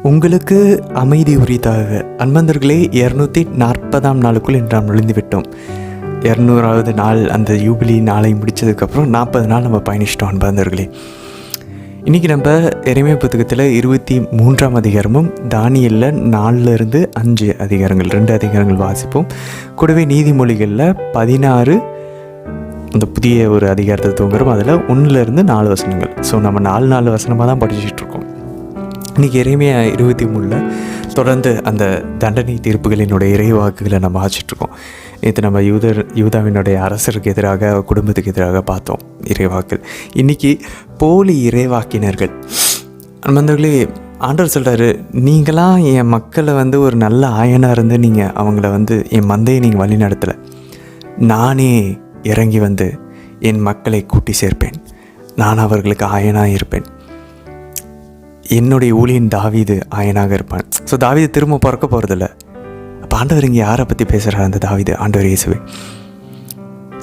உங்களுக்கு அமைதி உரித்தாக. அன்பந்தர்களே, 240ஆம் நாளுக்குள் இன்று நாம் நுழைந்து விட்டோம். 200வது நாள், அந்த யூபிலி நாளை முடித்ததுக்கப்புறம் 40 நாள் நம்ம பயணிச்சிட்டோம். அன்பந்தர்களே, இன்றைக்கி நம்ம எரேமியா புத்தகத்தில் 23ஆம் அதிகாரமும் தானியேலில் 4லிருந்து 5 அதிகாரங்கள், 2 அதிகாரங்கள் வாசிப்போம். கூடவே நீதிமொழிகளில் 16 அந்த புதிய ஒரு அதிகாரத்தை தூங்குறோம். அதில் 1லிருந்து 4 வசனங்கள். ஸோ நம்ம 4 வசனமாக தான் படிச்சுட்ருக்கோம். இன்றைக்கி எரேமியா 23 தொடர்ந்து அந்த தண்டனை தீர்ப்புகளினுடைய இறைவாக்குகளை நம்ம வாசிட்ருக்கோம். நேற்று நம்ம யூதாவினுடைய அரசருக்கு எதிராக, குடும்பத்துக்கு எதிராக பார்த்தோம் இறைவாக்கள். இன்றைக்கி போலி இறைவாக்கினர்கள். நண்பர்களே, ஆண்டவர் சொல்கிறாரு, நீங்களாம் என் மக்களை ஒரு நல்ல ஆயனாக இருந்து நீங்கள் அவங்கள என் மந்தையை நீங்கள் வழி நடத்தலை. நானே இறங்கி என் மக்களை கூட்டி சேர்ப்பேன். நான் அவர்களுக்கு ஆயனாக இருப்பேன். என்னுடைய ஊழியன் தாவீது ஆயனாக இருப்பான். ஸோ தாவீது திரும்ப பிறக்க போகிறதில்ல. அப்போ ஆண்டவர் இங்கே யாரை பற்றி பேசுகிறார்? அந்த தாவீது ஆண்டவர் இயேசுவை.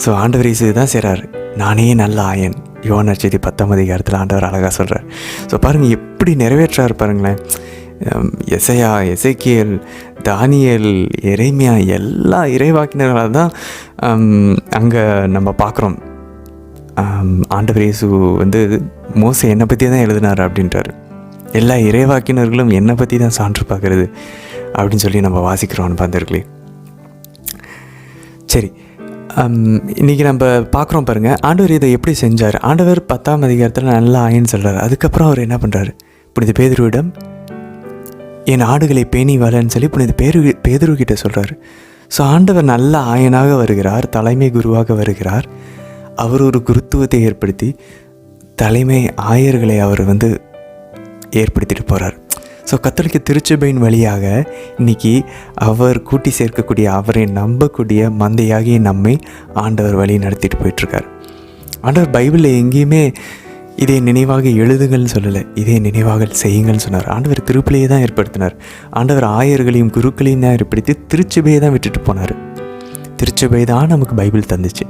ஸோ ஆண்டவர் இயேசு தான் செய்கிறார். நானே நல்ல ஆயன். யோவான் நற்செய்தி 10ஆம் அதிகாரத்தில் ஆண்டவர் அழகாக சொல்கிறார். ஸோ பாருங்கள், எப்படி நிறைவேற்றார் பாருங்களேன். எசையா, எசேக்கியேல், தானியேல், எரேமியா எல்லா இறைவாக்கினர்களாக தான் அங்கே நம்ம பார்க்குறோம். ஆண்டவர் இயேசு மோசே என்னை பற்றி தான் எழுதினார் அப்படின்றார். எல்லா இறைவாக்கினர்களும் என்னை பற்றி தான் சான்று பார்க்குறது அப்படின்னு சொல்லி நம்ம வாசிக்கிறோம் பார்த்துருக்கலே. சரி, இன்றைக்கி நம்ம பார்க்குறோம் பாருங்கள், ஆண்டவர் இதை எப்படி செஞ்சார். ஆண்டவர் 10ஆம் அதிகாரத்தில் நல்ல ஆயன்னு சொல்கிறார். அதுக்கப்புறம் அவர் என்ன பண்ணுறாரு? புனித பேதுருவிடம் என் ஆடுகளை பேணி வரன்னு சொல்லி புனித பேதுருக்கிட்ட சொல்கிறார். ஸோ ஆண்டவர் நல்ல ஆயனாக வருகிறார், தலைமை குருவாக வருகிறார். அவர் ஒரு குருத்துவத்தை ஏற்படுத்தி தலைமை ஆயர்களை அவர் ஏற்படுத்திட்டு போகிறார். ஸோ கத்தோலிக்க திருச்சபையின் வழியாக இன்றைக்கி அவர் கூட்டி சேர்க்கக்கூடிய, அவரை நம்பக்கூடிய மந்தையாகிய நம்மை ஆண்டவர் வழி நடத்திட்டு போயிட்டுருக்கார். ஆண்டவர் பைபிளில் எங்கேயுமே இதே நினைவாக எழுதுங்கள்னு சொல்லலை, இதே நினைவாக செய்யுங்கள்னு சொன்னார். ஆண்டவர் திருப்பிலையே தான் ஏற்படுத்தினார். ஆண்டவர் ஆயர்களையும் குருக்களையும் தான் ஏற்படுத்தி திருச்சபையை தான் விட்டுட்டு போனார். திருச்சபை தான் நமக்கு பைபிள் தந்துச்சு.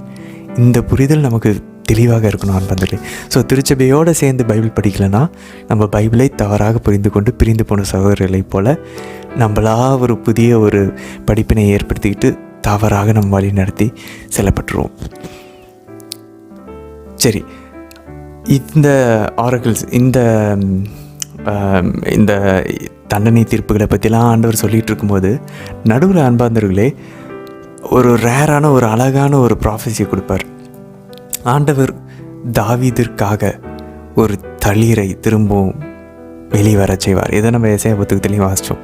இந்த புரிதல் நமக்கு தெளிவாக இருக்கணும் அன்பர்களே. ஸோ திருச்சபையோடு சேர்ந்து பைபிள் படிக்கலைன்னா நம்ம பைபிளை தவறாக புரிந்து கொண்டு பிரிந்து போன சகோதரர்களை போல் நம்மளா ஒரு புதிய ஒரு படிப்பினை ஏற்படுத்திக்கிட்டு தவறாக நம்ம வழி நடத்தி செல்லப்பட்டுருவோம். சரி, இந்த ஆரக்கிள்ஸ், இந்த தண்டனை தீர்ப்புகளை பற்றிலாம் ஆண்டவர் சொல்லிகிட்டு இருக்கும்போது நடுவில் அன்பார்ந்தவர்களே ஒரு ரேரான, ஒரு அழகான ஒரு ப்ராஃபஸியை கொடுப்பார். ஆண்டவர் தாவீதிற்காக ஒரு தளிரை திரும்பவும் வெளிவர செய்வார். இதை நம்ம எசேயா புத்தகத்திலையும் வாசித்தோம்.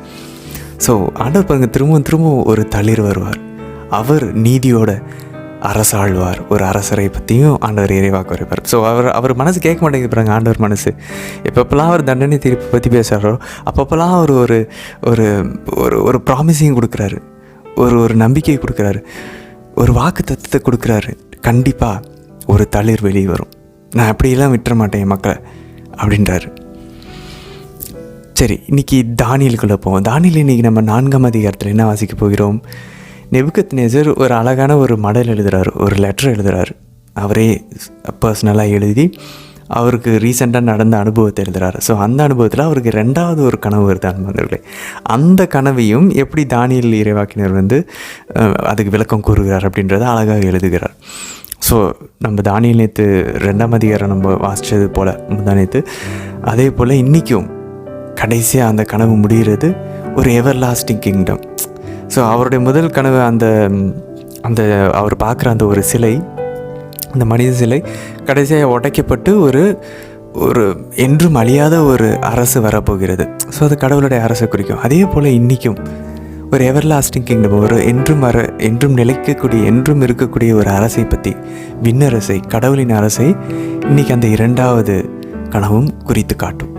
ஸோ ஆண்டவர் பாருங்க, திரும்பவும் ஒரு தளிர் வருவார். அவர் நீதியோட அரசாழ்வார். ஒரு அரசரை பற்றியும் ஆண்டவர் இறைவாக்கு வரைப்பார். ஸோ அவர் மனசு கேட்க மாட்டேங்குது பாருங்க. ஆண்டவர் மனசு எப்பப்பெல்லாம் அவர் தண்டனை தீர்ப்பு பற்றி பேசுகிறாரோ அப்பப்பெல்லாம் அவர் ஒரு ஒரு ஒரு ப்ராமிஸையும் கொடுக்குறாரு, ஒரு நம்பிக்கையை கொடுக்குறாரு, ஒரு வாக்கு தத்துவத்தை கொடுக்குறாரு. கண்டிப்பாக ஒரு தளிர் வெளியே வரும், நான் அப்படியெல்லாம் விட்டுற மாட்டேன் என் மக்களை அப்படின்றாரு. சரி, இன்றைக்கி தானியலுக்குள்ளே போவோம். தானியல் இன்றைக்கி நம்ம 4ஆம் அதிகாரத்தில் என்ன வாசிக்க போகிறோம்? நெபுக்கத்நேசர் ஒரு அழகான ஒரு மடல் எழுதுகிறார், ஒரு லெட்டர் எழுதுகிறார். அவரே பர்சனலாக எழுதி அவருக்கு ரீசெண்டாக நடந்த அனுபவத்தை எழுதுகிறார். ஸோ அந்த அனுபவத்தில் அவருக்கு 2வது ஒரு கனவு வருது அன்பர்களே. அந்த கனவையும் எப்படி தானியேல் இறைவாக்கினர் அதுக்கு விளக்கம் கூறுகிறார் அப்படின்றத அழகாக எழுதுகிறார். ஸோ நம்ம தானியேல் நேற்று 2ஆம் அதிகாரம் நம்ம வாசித்தது போல் முந்தானேத்து, அதே போல் இன்றைக்கும் கடைசியாக அந்த கனவு முடிகிறது ஒரு எவர் லாஸ்டிங் கிங்டம். ஸோ அவருடைய முதல் கனவு அந்த அவர் பார்க்குற அந்த ஒரு சிலை, அந்த மனித சிலை கடைசியாக உடைக்கப்பட்டு ஒரு என்றும் அழியாத ஒரு அரசு வரப்போகிறது. ஸோ அது கடவுளுடைய அரசை குறிக்கும். அதே போல் இன்றைக்கும் ஒரு எவர் லாஸ்டிங் கிங்டம், ஒரு என்றும் நிலைக்கக்கூடிய, என்றும் இருக்கக்கூடிய ஒரு அரசை பற்றி, விண்ணரசை, கடவுளின் அரசை இன்றைக்கி அந்த 2வது கனவும் குறித்து காட்டும்.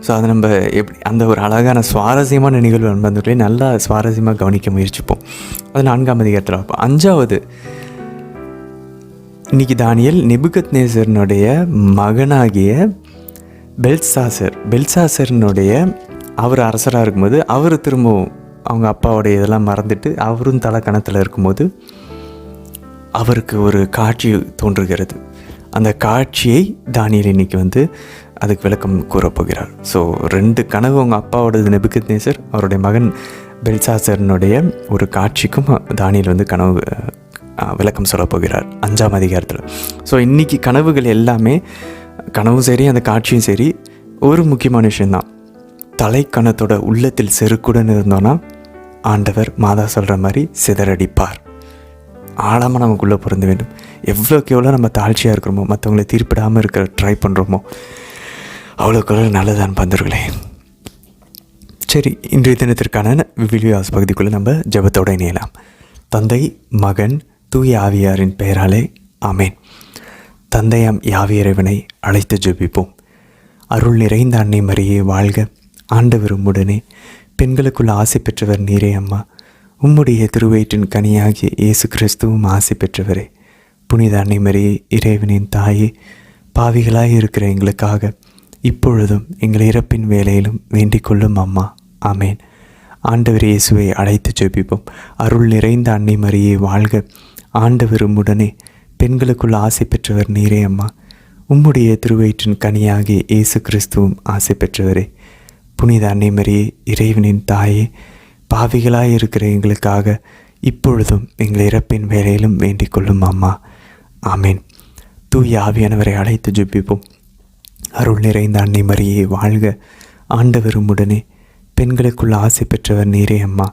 ஸோ அதை நம்ம எப்படி அந்த ஒரு அழகான சுவாரஸ்யமான நிகழ்வு நண்பர்களே நல்லா சுவாரஸ்யமாக கவனிக்க முயற்சிப்போம். அது 4ஆம் அதிகாரத்தில் பார்ப்போம். 5வது இன்றைக்கி தானியேல் நெபுக்கத்நேசரினுடைய மகனாகிய பெல்சாசரினுடைய அவர் அரசராக இருக்கும்போது அவர் திரும்பவும் அவங்க அப்பாவோடைய இதெல்லாம் மறந்துட்டு அவரும் தலை கணத்தில் இருக்கும்போது அவருக்கு ஒரு காட்சி தோன்றுகிறது. அந்த காட்சியை தானியேல் இன்னைக்கு அதுக்கு விளக்கம் கூறப்போகிறார். ஸோ 2 கனவு அவங்க அப்பாவோடது நேபுக்கத்நேசர், அவருடைய மகன் பெல்சாசரனுடைய ஒரு காட்சிக்கும் தானியேல் கனவு விளக்கம் சொல்ல போகிறார் 5ஆம் அதிகாரத்தில். ஸோ இன்றைக்கி கனவுகள் எல்லாமே, கனவும் சரி அந்த காட்சியும் சரி, ஒரு முக்கியமான விஷயந்தான். தலைக்கணத்தோட உள்ளத்தில் செருக்குடன் இருந்தோன்னா ஆண்டவர் மாதா சொல்கிற மாதிரி சிதறடிப்பார். ஆழமாக நமக்குள்ளே பொருந்த வேண்டும். எவ்வளோக்கு எவ்வளோ நம்ம தாழ்ச்சியாக இருக்கிறோமோ, மற்றவங்களை தீர்ப்பிடாமல் இருக்க ட்ரை பண்ணுறோமோ, அவ்வளோக்கு எவ்வளோ நல்லதான் பந்தர்களே. சரி, இன்றைய தினத்திற்கான விவிலியாஸ் பகுதிக்குள்ளே நம்ம ஜெபத்தோடு இணையலாம். தந்தை, மகன், தூய ஆவியாரின் பெயராலே ஆமேன். தந்தையாம் யாவி இறைவனை அழைத்து ஜெபிப்போம். அருள் நிறைந்த அன்னை மரியே வாழ்க. ஆண்டவர் உம்முடனே, பெண்களுக்குள் ஆசை பெற்றவர் நீரே அம்மா. உம்முடைய திருவயிற்றின் கனியாகிய இயேசு கிறிஸ்துவும் ஆசை பெற்றவரே. புனித அன்னை மரியே, இறைவனின் தாயே, பாவிகளாய் இருக்கிற எங்களுக்காக இப்பொழுதும் எங்கள் இறப்பின் வேலையிலும் வேண்டிக் கொள்ளும் அம்மா. ஆமேன். ஆண்டவர் இயேசுவை அழைத்து ஜெபிப்போம். அருள் நிறைந்த அன்னை மரியே வாழ்க. ஆண்டவர் உம்முடனே, பெண்களுக்குள் ஆசை பெற்றவர் நீரே அம்மா. உம்முடைய திருவயிற்றின் கனியாகிய இயேசு கிறிஸ்துவும் ஆசை பெற்றவரே. புனித அன்னை மரியே, இறைவனின் தாயே, பாவிகளாய் இருக்கிற எங்களுக்காக இப்பொழுதும் எங்கள் இறப்பின் வேலையிலும் வேண்டிக் கொள்ளும் அம்மா. ஆமேன். தூய ஆவியானவரை அழைத்து ஜெபிப்போம். அருள் நிறைந்த அன்னை மரியே வாழ்க. ஆண்டவர் உம்முடனே, பெண்களுக்குள் ஆசை பெற்றவர் நீரே அம்மா.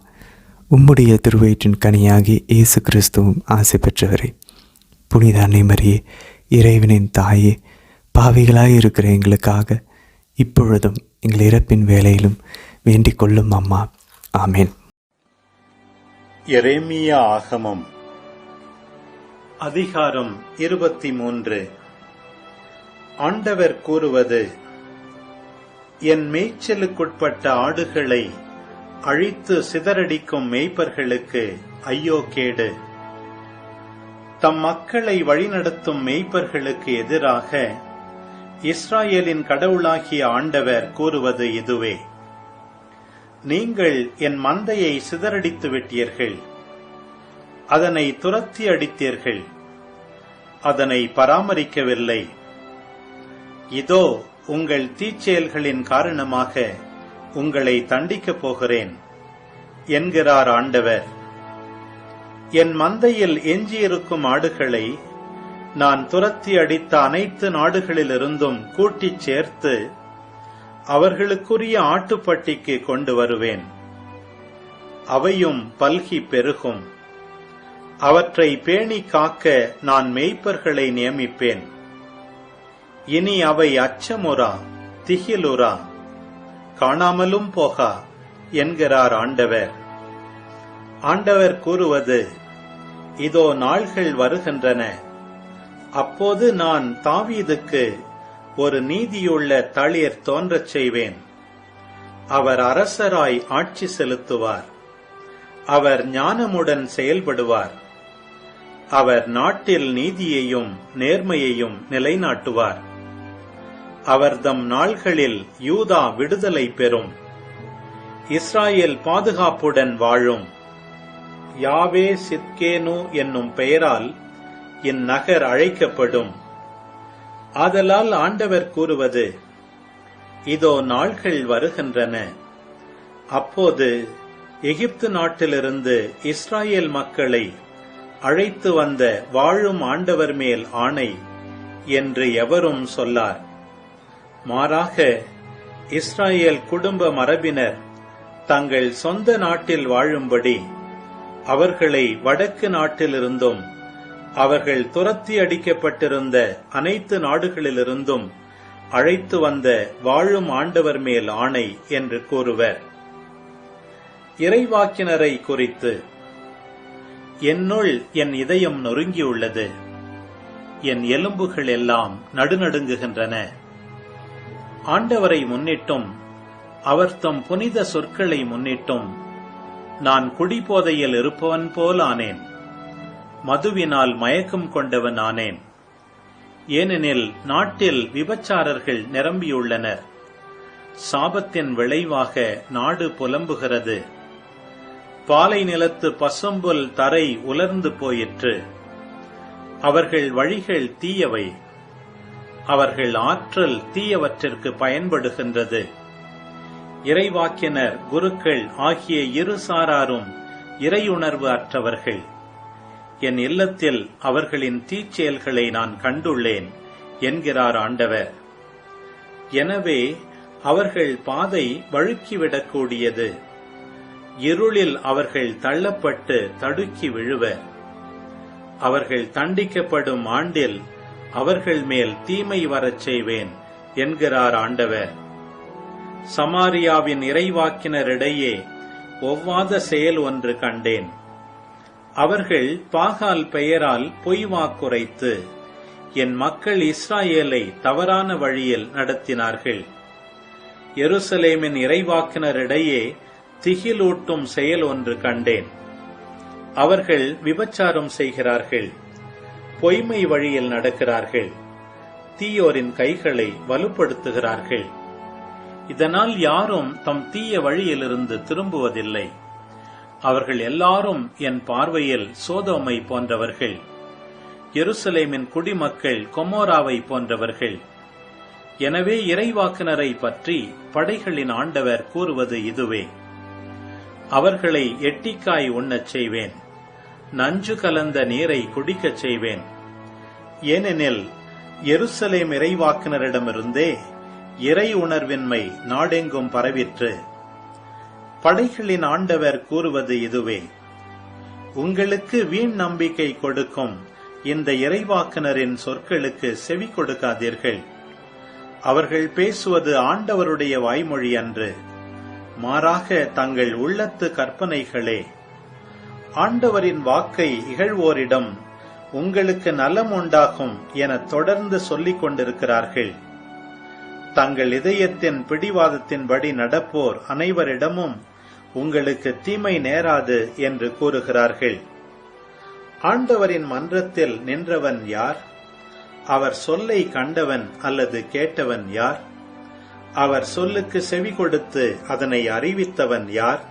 உம்முடைய திருவயிற்றின் கனியாகி இயேசு கிறிஸ்துவும் ஆசை பெற்றவரே. புனித அன்னை மரியே, இறைவனின் தாயே, பாவிகளாய் இருக்கிற எங்களுக்காக இப்பொழுதும் எங்கள் இறப்பின் வேலையிலும் வேண்டிக் கொள்ளும் அம்மா. ஆமேன். எரேமியா ஆகமம் அதிகாரம் 23. ஆண்டவர் கூறுவது: என் மேய்ச்சலுக்குட்பட்ட ஆடுகளை அழித்து சிதறடிக்கும் மேய்ப்பர்களுக்கு ஐயோ கேடு. தம் மக்களை வழிநடத்தும் மேய்ப்பர்களுக்கு எதிராக இஸ்ராயேலின் கடவுளாகிய ஆண்டவர் கூறுவது இதுவே: நீங்கள் என் மந்தையை சிதறடித்து விட்டீர்கள், அதனை துரத்தி அடித்தீர்கள், அதனை பராமரிக்கவில்லை. இதோ உங்கள் தீச்செயல்களின் காரணமாக உங்களை தண்டிக்கப் போகிறேன் என்கிறார் ஆண்டவர். என் மந்தையில் எஞ்சியிருக்கும் ஆடுகளை நான் துரத்தி அடித்த அனைத்து நாடுகளிலிருந்தும் கூட்டிச் சேர்த்து அவர்களுக்குரிய ஆட்டுப்பட்டிக்கு கொண்டு வருவேன். அவையும் பல்கி பெருகும். அவற்றை பேணி காக்க நான் மேய்ப்பர்களை நியமிப்பேன். இனி அவை அச்சமுறா, திகிலுறா, காணாமலும் போகா என்கிறார் ஆண்டவர். ஆண்டவர் கூறுவது: இதோ நாள்கள் வருகின்றன, அப்போது நான் தாவீதுக்கு ஒரு நீதியுள்ள தளிர் தோன்றச் செய்வேன். அவர் அரசராய் ஆட்சி செலுத்துவார். அவர் ஞானமுடன் செயல்படுவார். அவர் நாட்டில் நீதியையும் நேர்மையையும் நிலைநாட்டுவார். அவர்தம் நாள்களில் யூதா விடுதலை பெறும். இஸ்ராயேல் பாதுகாப்புடன் வாழும். யாவே சித்கேனு என்னும் பெயரால் இந்நகர் அழைக்கப்படும். ஆதலால் ஆண்டவர் கூறுவது: இதோ நாள்கள் வருகின்றன, அப்போது எகிப்து நாட்டிலிருந்து இஸ்ராயேல் மக்களை அழைத்து வந்த வாழும் ஆண்டவர் மேல் ஆணை என்று எவரும் சொல்லார். மாறாக இஸ்ராயேல் குடும்ப மரபினர் தங்கள் சொந்த நாட்டில் வாழும்படி அவர்களை வடக்கு நாட்டிலிருந்தும் அவர்கள் துரத்தி அடிக்கப்பட்டிருந்த அனைத்து நாடுகளிலிருந்தும் அழைத்து வந்த வாழும் ஆண்டவர் மேல் ஆணை என்று கூறுவர். இறைவாக்கினரை குறித்து: என்னுள் என் இதயம் நொறுங்கியுள்ளது, என் எலும்புகள் எல்லாம் நடுநடுங்குகின்றன. ஆண்டவரை முன்னிட்டும் அவர் தம் புனித சொற்களை முன்னிட்டும் நான் குடிபோதையில் இருப்பவன் போல் ஆனேன். மதுவினால் மயக்கம் கொண்டவன் ஆனேன். ஏனெனில் நாட்டில் விபச்சாரர்கள் நிரம்பியுள்ளனர். சாபத்தின் விளைவாக நாடு புலம்புகிறது. பாலை நிலத்து பசும்புல் தரை உலர்ந்து போயிற்று. அவர்கள் வழிகள் தீயவை. அவர்கள் ஆற்றல் தீயவற்றிற்கு பயன்படுகின்றது. இறைவாக்கினர், குருக்கள் ஆகிய இரு சாராரும் இறையுணர்வு அற்றவர்கள். என் இல்லத்தில் அவர்களின் தீச்செயல்களை நான் கண்டுள்ளேன் என்கிறார் ஆண்டவர். எனவே அவர்கள் பாதை வழுக்கிவிடக்கூடியது. இருளில் அவர்கள் தள்ளப்பட்டு தடுக்கி விழுவர். அவர்கள் தண்டிக்கப்படும் ஆண்டில் அவர்கள் மேல் தீமை வரச் செய்வேன் என்கிறார் ஆண்டவர். சமாரியாவின் இறைவாக்கினரிடையே ஒவ்வாத செயல் ஒன்று கண்டேன். அவர்கள் பாகால் பெயரால் பொய் வாக்குரைத்து என் மக்கள் இஸ்ராயேலை தவறான வழியில் நடத்தினார்கள். எருசலேமின் இறைவாக்கினரிடையே திகிலூட்டும் செயல் ஒன்று கண்டேன். அவர்கள் விபச்சாரம் செய்கிறார்கள், பொய்மை வழியில் நடக்கிறார்கள், தீயோரின் கைகளை வலுப்படுத்துகிறார்கள். இதனால் யாரும் தம் தீய வழியிலிருந்து திரும்புவதில்லை. அவர்கள் எல்லாரும் என் பார்வையில் சோதோமை போன்றவர்கள், எருசலேமின் குடிமக்கள் கொமோராவை போன்றவர்கள். எனவே இறைவாக்கினரை பற்றி படைகளின் ஆண்டவர் கூறுவது இதுவே: அவர்களை எட்டிக்காய் உண்ணச் செய்வேன், நஞ்சு கலந்த நீரை குடிக்கச் செய்வேன். ஏனெனில் எருசலேம் இறைவாக்கினரிடமிருந்தே இறை உணர்வின்மை நாடெங்கும் பரவிற்று. படைகளின் ஆண்டவர் கூறுவது இதுவே: உங்களுக்கு வீண் நம்பிக்கை கொடுக்கும் இந்த இறைவாக்கினரின் சொற்களுக்கு செவி கொடுக்காதீர்கள். அவர்கள் பேசுவது ஆண்டவருடைய வாய்மொழி அன்று, மாறாக தங்கள் உள்ளத்து கற்பனைகளே. ஆண்டவரின் வாக்கை இகழ்வோரிடம் உங்களுக்கு நலம் உண்டாகும் என தொடர்ந்து சொல்லிக் கொண்டிருக்கிறார்கள். தங்கள் இதயத்தின் பிடிவாதத்தின்படி நடப்போர் அனைவரிடமும் உங்களுக்கு தீமை நேராது என்று கூறுகிறார்கள். ஆண்டவரின் மன்றத்தில் நின்றவன் யார்? அவர் சொல்லை கண்டவன் அல்லது கேட்டவன் யார்? அவர் சொல்லுக்கு செவி கொடுத்து அதனை அறிவித்தவன் யார்?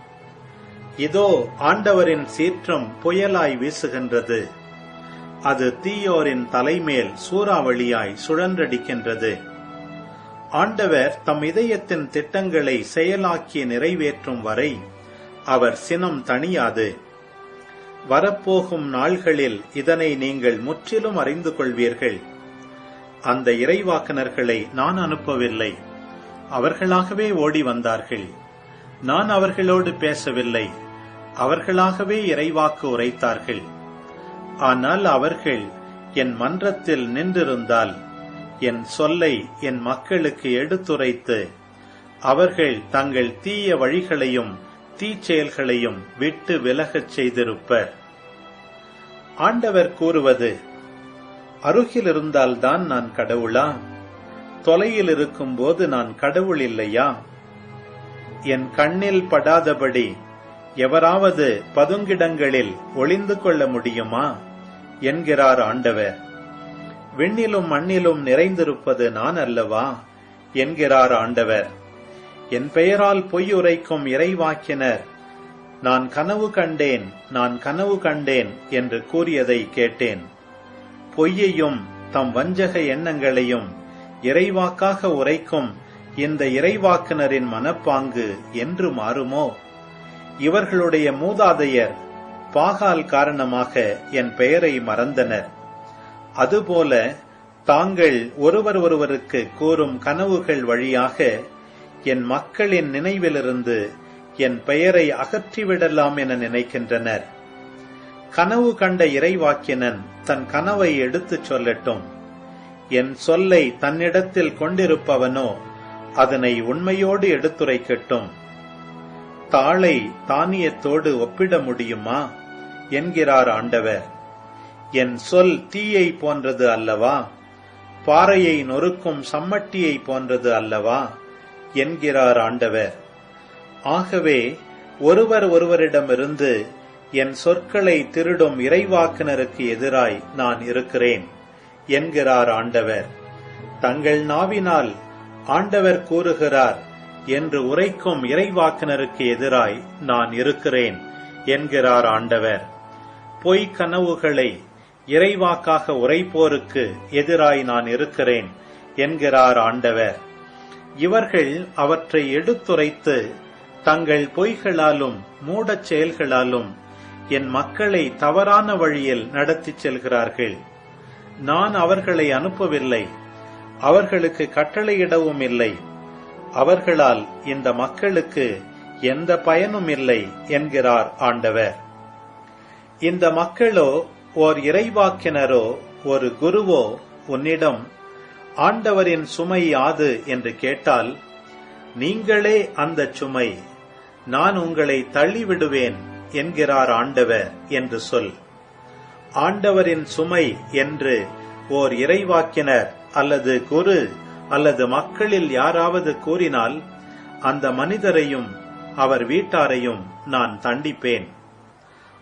இதோ ஆண்டவரின் சீற்றம் புயலாய் வீசுகின்றது. அது தீயோரின் தலைமேல் சூறாவளியாய் சுழன்றடிக்கின்றது. ஆண்டவர் தம் இதயத்தின் திட்டங்களை செயலாக்கி நிறைவேற்றும் வரை அவர் சினம் தணியாது. வரப்போகும் நாள்களில் இதனை நீங்கள் முற்றிலும் அறிந்து கொள்வீர்கள். அந்த இறைவாக்கினர்களை நான் அனுப்பவில்லை, அவர்களாகவே ஓடி வந்தார்கள். நான் அவர்களோடு பேசவில்லை, அவர்களாகவே இறைவாக்கு உரைத்தார்கள். ஆனால் அவர்கள் என் மன்றத்தில் நின்றிருந்தால் என் சொல்லை என் மக்களுக்கு எடுத்துரைத்து அவர்கள் தங்கள் தீய வழிகளையும் தீச்செயல்களையும் விட்டு விலகச் செய்திருப்பர். ஆண்டவர் கூறுவது: அருகில் இருந்தால்தான் நான் கடவுளா? தொலையில் இருக்கும்போது நான் கடவுள் இல்லையா? என் கண்ணில் படாதபடி எவராவது பதுங்கிடங்களில் ஒளிந்து கொள்ள முடியுமா என்கிறார் ஆண்டவர். விண்ணிலும் மண்ணிலும் நிறைந்திருப்பது நான் அல்லவா என்கிறார் ஆண்டவர். என் பெயரால் பொய் உரைக்கும் இறைவாக்கினர் நான் கனவு கண்டேன், நான் கனவு கண்டேன் என்று கூறியதை கேட்டேன். பொய்யையும் தம் வஞ்சக எண்ணங்களையும் இறைவாக்காக உரைக்கும் இந்த இறைவாக்கினரின் மனப்பாங்கு என்று மாறுமோ? இவர்களுடைய மூதாதையர் பாகால் காரணமாக என் பெயரை மறந்தனர். அதுபோல தாங்கள் ஒருவருக்கு கூறும் கனவுகள் வழியாக என் மக்களின் நினைவிலிருந்து என் பெயரை அகற்றிவிடலாம் என நினைக்கின்றனர். கனவு கண்ட இறைவாக்கினன் தன் கனவை எடுத்துச் சொல்லட்டும். என் சொல்லை தன்னிடத்தில் கொண்டிருப்பவனோ அதனை உண்மையோடு எடுத்துரைக்கட்டும். தாளை தானியத்தோடு ஒப்பிட முடியுமா என்கிறார் ஆண்டவர். என் சொல் தீயை போன்றது அல்லவா? பாறையை நொறுக்கும் சம்மட்டியை போன்றது அல்லவா என்கிறார் ஆண்டவர். ஆகவே ஒருவரிடமிருந்து என் சொற்களை திருடும் இறைவாக்கினருக்கு எதிராய் நான் இருக்கிறேன் என்கிறார் ஆண்டவர். தங்கள் நாவினால் ஆண்டவர் கூறுகிறார் என்று உரைக்கும் இறைவாக்கினருக்கு எதிராய் நான் இருக்கிறேன் என்கிறார் ஆண்டவர். பொய் கனவுகளை இறைவாக்காக உரைப்போருக்கு எதிராய் நான் இருக்கிறேன் என்கிறார் ஆண்டவர். இவர்கள் அவற்றை எடுத்துரைத்து தங்கள் பொய்களாலும் மூடச் செயல்களாலும் என் மக்களை தவறான வழியில் நடத்திச் செல்கிறார்கள். நான் அவர்களை அனுப்பவில்லை, அவர்களுக்கு கட்டளையிடவும் இல்லை. அவர்களால் இந்த மக்களுக்கு எந்த பயனும் இல்லை என்கிறார் ஆண்டவர். இந்த மக்களோ ஓர் இறைவாக்கினரோ ஒரு குருவோ உன்னிடம் ஆண்டவரின் சுமை யாது என்று கேட்டால், நீங்களே அந்த சுமை, நான் உங்களை தள்ளிவிடுவேன் என்கிறார் ஆண்டவர் என்று சொல். ஆண்டவரின் சுமை என்று ஓர் இறைவாக்கினர் அல்லது குரு அல்லது மக்களில் யாராவது கூறினால், அந்த மனிதரையும் அவர் வீட்டாரையும் நான் தண்டிப்பேன்.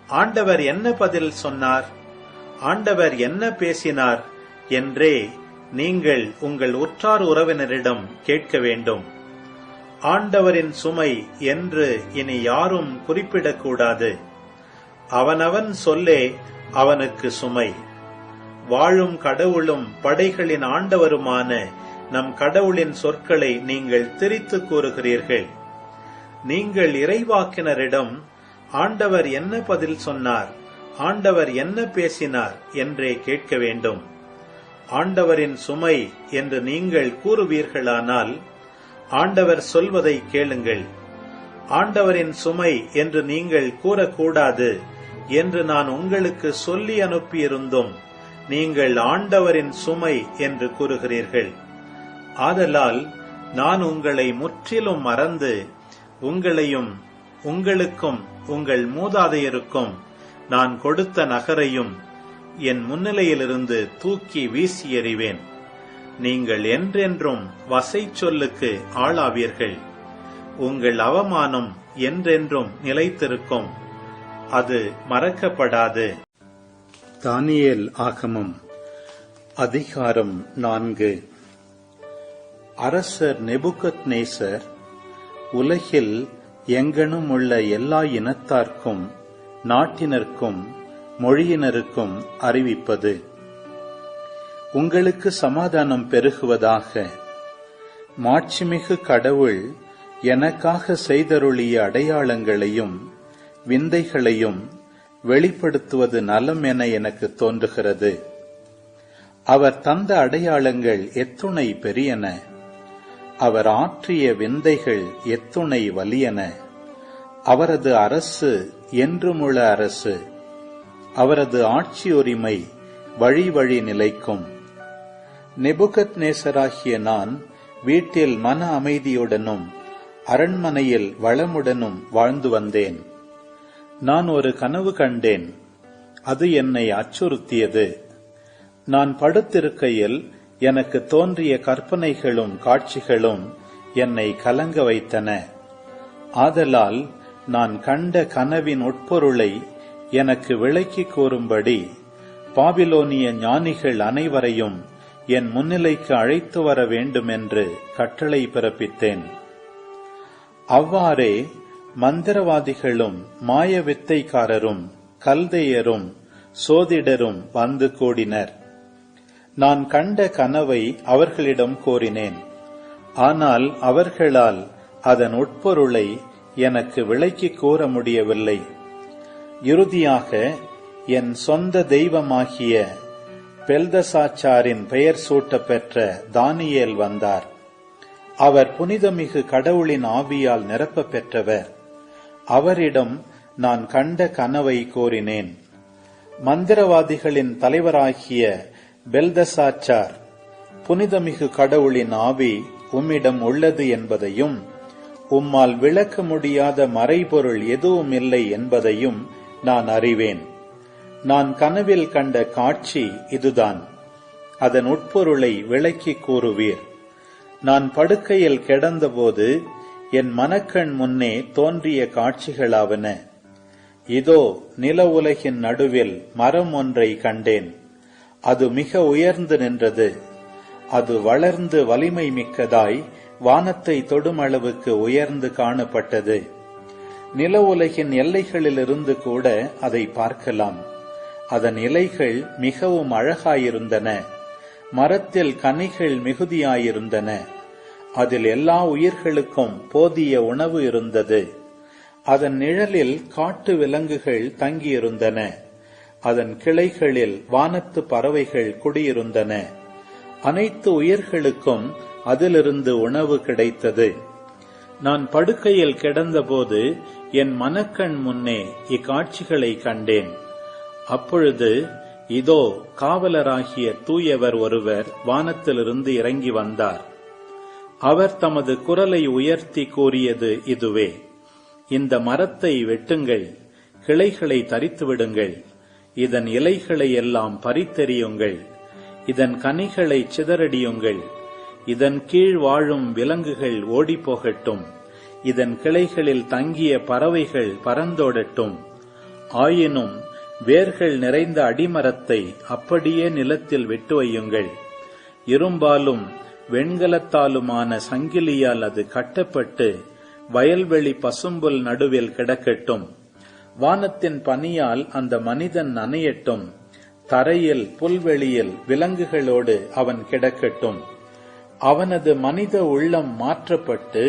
ஆண்டவர் என்ன பதில் சொன்னார், ஆண்டவர் என்ன பேசினார் என்றே நீங்கள் உங்கள் உற்றார் உறவினரிடம் கேட்க வேண்டும். ஆண்டவரின் சுமை என்று இனி யாரும் குறிப்பிடக்கூடாது. அவனவன் சொல்லே அவனுக்கு சுமை. வாழும் கடவுளும் படைகளின் ஆண்டவருமான நம் கடவுளின் சொற்களை நீங்கள் திரித்து கூறுகிறீர்கள். நீங்கள் இறைவாக்கினரிடம் ஆண்டவர் என்ன பதில் சொன்னார், ஆண்டவர் என்ன பேசினார் என்றே கேட்க வேண்டும். ஆண்டவரின் சுமை என்று நீங்கள் கூறுவீர்களானால், ஆண்டவர் சொல்வதை கேளுங்கள். ஆண்டவரின் சுமை என்று நீங்கள் கூறக்கூடாது என்று நான் உங்களுக்கு சொல்லி அனுப்பியிருந்தும் நீங்கள் ஆண்டவரின் சுமை என்று கூறுகிறீர்கள். ஆதலால் நான் உங்களை முற்றிலும் மறந்து உங்களையும் உங்களுக்கும் உங்கள் மூதாதையருக்கும் நான் கொடுத்த நகரையும் என் முன்னிலையிலிருந்து தூக்கி வீசி எறிவேன். நீங்கள் என்றென்றும் வசை சொல்லுக்கு ஆளாவீர்கள். உங்கள் அவமானம் என்றென்றும் நிலைத்திருக்கும், அது மறக்கப்படாது. தானியேல் ஆகமம் அதிகாரம் 4. அரசர் நெபுகத்நேசர் உலகில் எங்கனும் உள்ள எல்லா இனத்தார்க்கும் நாட்டினருக்கும் மொழியினருக்கும் அறிவிப்பது. உங்களுக்கு சமாதானம் பெருகுவதாக. மாட்சிமிகு கடவுள் எனக்காக செய்தருளிய அடையாளங்களையும் விந்தைகளையும் வெளிப்படுத்துவது நலம் என எனக்கு தோன்றுகிறது. அவர் தந்த அடையாளங்கள் எத்துணை பெரியன, அவர் ஆற்றிய விந்தைகள் எத்துணை வலியன. அவரது அரசு என்றுமுள்ள அரசு, அவரது ஆட்சி உரிமை வழி வழி நிலைக்கும். நெபுகத்நேசராகிய நான் வீட்டில் மன அமைதியுடனும் அரண்மனையில் வளமுடனும் வாழ்ந்து வந்தேன். நான் ஒரு கனவு கண்டேன், அது என்னை அச்சுறுத்தியது. நான் படுத்திருக்கையில் எனக்கு தோன்றிய கற்பனைகளும் காட்சிகளும் என்னை கலங்க வைத்தன. ஆதலால் நான் கண்ட கனவின் உட்பொருளை எனக்கு விளக்கி கூறும்படி பாபிலோனிய ஞானிகள் அனைவரையும் என் முன்னிலைக்கு அழைத்து வர வேண்டுமென்று கட்டளை பிறப்பித்தேன். அவ்வாறே மந்திரவாதிகளும் மாய வித்தைக்காரரும் கல்தையரும் சோதிடரும் வந்து கூடினர். நான் கண்ட கனவை அவர்களிடம் கூறினேன். ஆனால் அவர்களால் அதன் உட்பொருளை எனக்கு விளக்கி கூற முடியவில்லை. இறுதியாக என் சொந்த தெய்வமாகிய பெல்தசாச்சாரின் பெயர் சூட்ட பெற்ற தானியேல் வந்தார். அவர் புனிதமிகு கடவுளின் ஆவியால் நிரப்ப பெற்றவர். அவரிடம் நான் கண்ட கனவை கூறினேன். மந்திரவாதிகளின் தலைவராகிய பெல்தசாச்சார், புனிதமிகு கடவுளின் ஆவி உம்மிடம் உள்ளது என்பதையும் உம்மால் விளக்க முடியாத மறைபொருள் எதுவும் இல்லை என்பதையும் நான் அறிவேன். நான் கனவில் கண்ட காட்சி இதுதான். அதன் உட்பொருளை விளக்கி கூறுவீர். நான் படுக்கையில் கிடந்தபோது என் மனக்கண் முன்னே தோன்றிய காட்சிகளாவன. இதோ நில உலகின் நடுவில் மரம் ஒன்றை கண்டேன். அது மிக உயர்ந்து நின்றது. அது வளர்ந்து வலிமை மிக்கதாய் வானத்தை தொடும் அளவுக்கு உயர்ந்து காணப்பட்டது. நில உலகின் எல்லைகளிலிருந்து கூட அதை பார்க்கலாம். அதன் இலைகள் மிகவும் அழகாயிருந்தன. மரத்தில் கனிகள் மிகுதியாயிருந்தன. அதில் எல்லா உயிர்களுக்கும் போதிய உணவு இருந்தது. அதன் நிழலில் காட்டு விலங்குகள் தங்கியிருந்தன. அதன் கிளைகளில் வானத்து பறவைகள் குடியிருந்தன. அனைத்து உயிர்களுக்கும் அதிலிருந்து உணவு கிடைத்தது. நான் படுக்கையில் கிடந்தபோது என் மனக்கண் முன்னே இக்காட்சிகளை கண்டேன். அப்பொழுது இதோ, காவலராகிய தூயவர் ஒருவர் வானத்திலிருந்து இறங்கி வந்தார். அவர் தமது குரலை உயர்த்தி கூறியது இதுவே: இந்த மரத்தை வெட்டுங்கள், கிளைகளை தரித்து விடுங்கள், இதன் இலைகளை எல்லாம் பறித்தெறியுங்கள், இதன் கனிகளை சிதறடியுங்கள், இதன் கீழ் வாழும் விலங்குகள் ஓடிப்போகட்டும், இதன் கிளைகளில் தங்கிய பறவைகள் பறந்தோடட்டும். ஆயினும் வேர்கள் நிறைந்த அடிமரத்தை அப்படியே நிலத்தில் விட்டு வையுங்கள். இரும்பாலும் வெண்கலத்தாலுமான சங்கிலியால் அது கட்டப்பட்டு வயல்வெளி பசும்புல் நடுவில் கிடக்கட்டும். வானத்தின் பனியால் அந்த மனிதன் நனையட்டும். தரையில் புல்வெளியில் விலங்குகளோடு அவன் கிடக்கட்டும். அவனது மனித உள்ளம் மாற்றப்பட்டு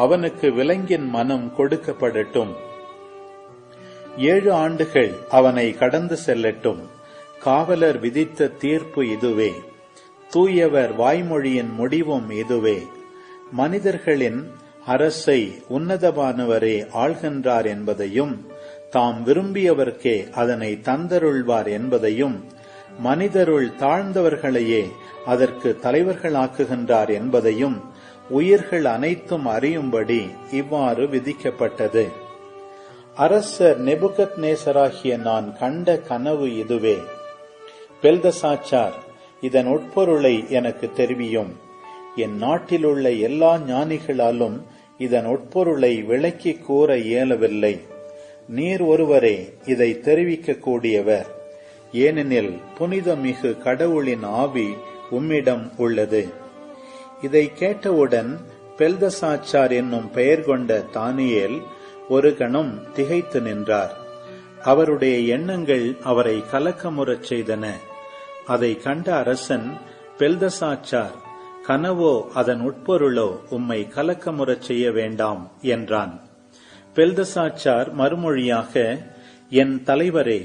அவனுக்கு விலங்கின் மனம் கொடுக்கப்படட்டும். 7 ஆண்டுகள் அவனை கடந்து செல்லட்டும். காவலர் விதித்த தீர்ப்பு இதுவே. தூயவர் வாய்மொழியின் முடிவும் இதுவே. மனிதர்களின் அரசை உன்னதமானவரே ஆள்கின்றார் என்பதையும், தாம் விரும்பியவர்க்கே அதனை தந்தருள்வார் என்பதையும், மனிதருள் தாழ்ந்தவர்களையே அதற்கு தலைவர்களாக்குகின்றார் என்பதையும் உயிர்கள் அனைத்தும் அறியும்படி இவ்வாறு விதிக்கப்பட்டது. அரசர் நெபுகத்நேசராகிய நான் கண்ட கனவு இதுவே. பெல்தசாச்சார், இதன் உட்பொருளை எனக்கு தெரிவியும். என் நாட்டிலுள்ள எல்லா ஞானிகளாலும் இதன் உட்பொருளை விளக்கி கூற இயலவில்லை. நீர் ஒருவரே இதை தெரிவிக்க கூடியவர். ஏனெனில் புனிதமிகு கடவுளின் ஆவி உம்மிடம் உள்ளது. இதை கேட்டவுடன் பெல்தசாச்சார் என்னும் பெயர் கொண்ட தானியேல் ஒரு கணம் திகைத்து நின்றார். அவருடைய எண்ணங்கள் அவரை கலக்கமுறச் செய்தன. அதை கண்ட அரசன், பெல்தசாச்சார், கனவோ அதன் உட்பொருளோ உம்மை கலக்கமுறச் செய்ய வேண்டாம் என்றான். பெல்தசாச்சார் மறுமொழியாக, என் தலைவரே,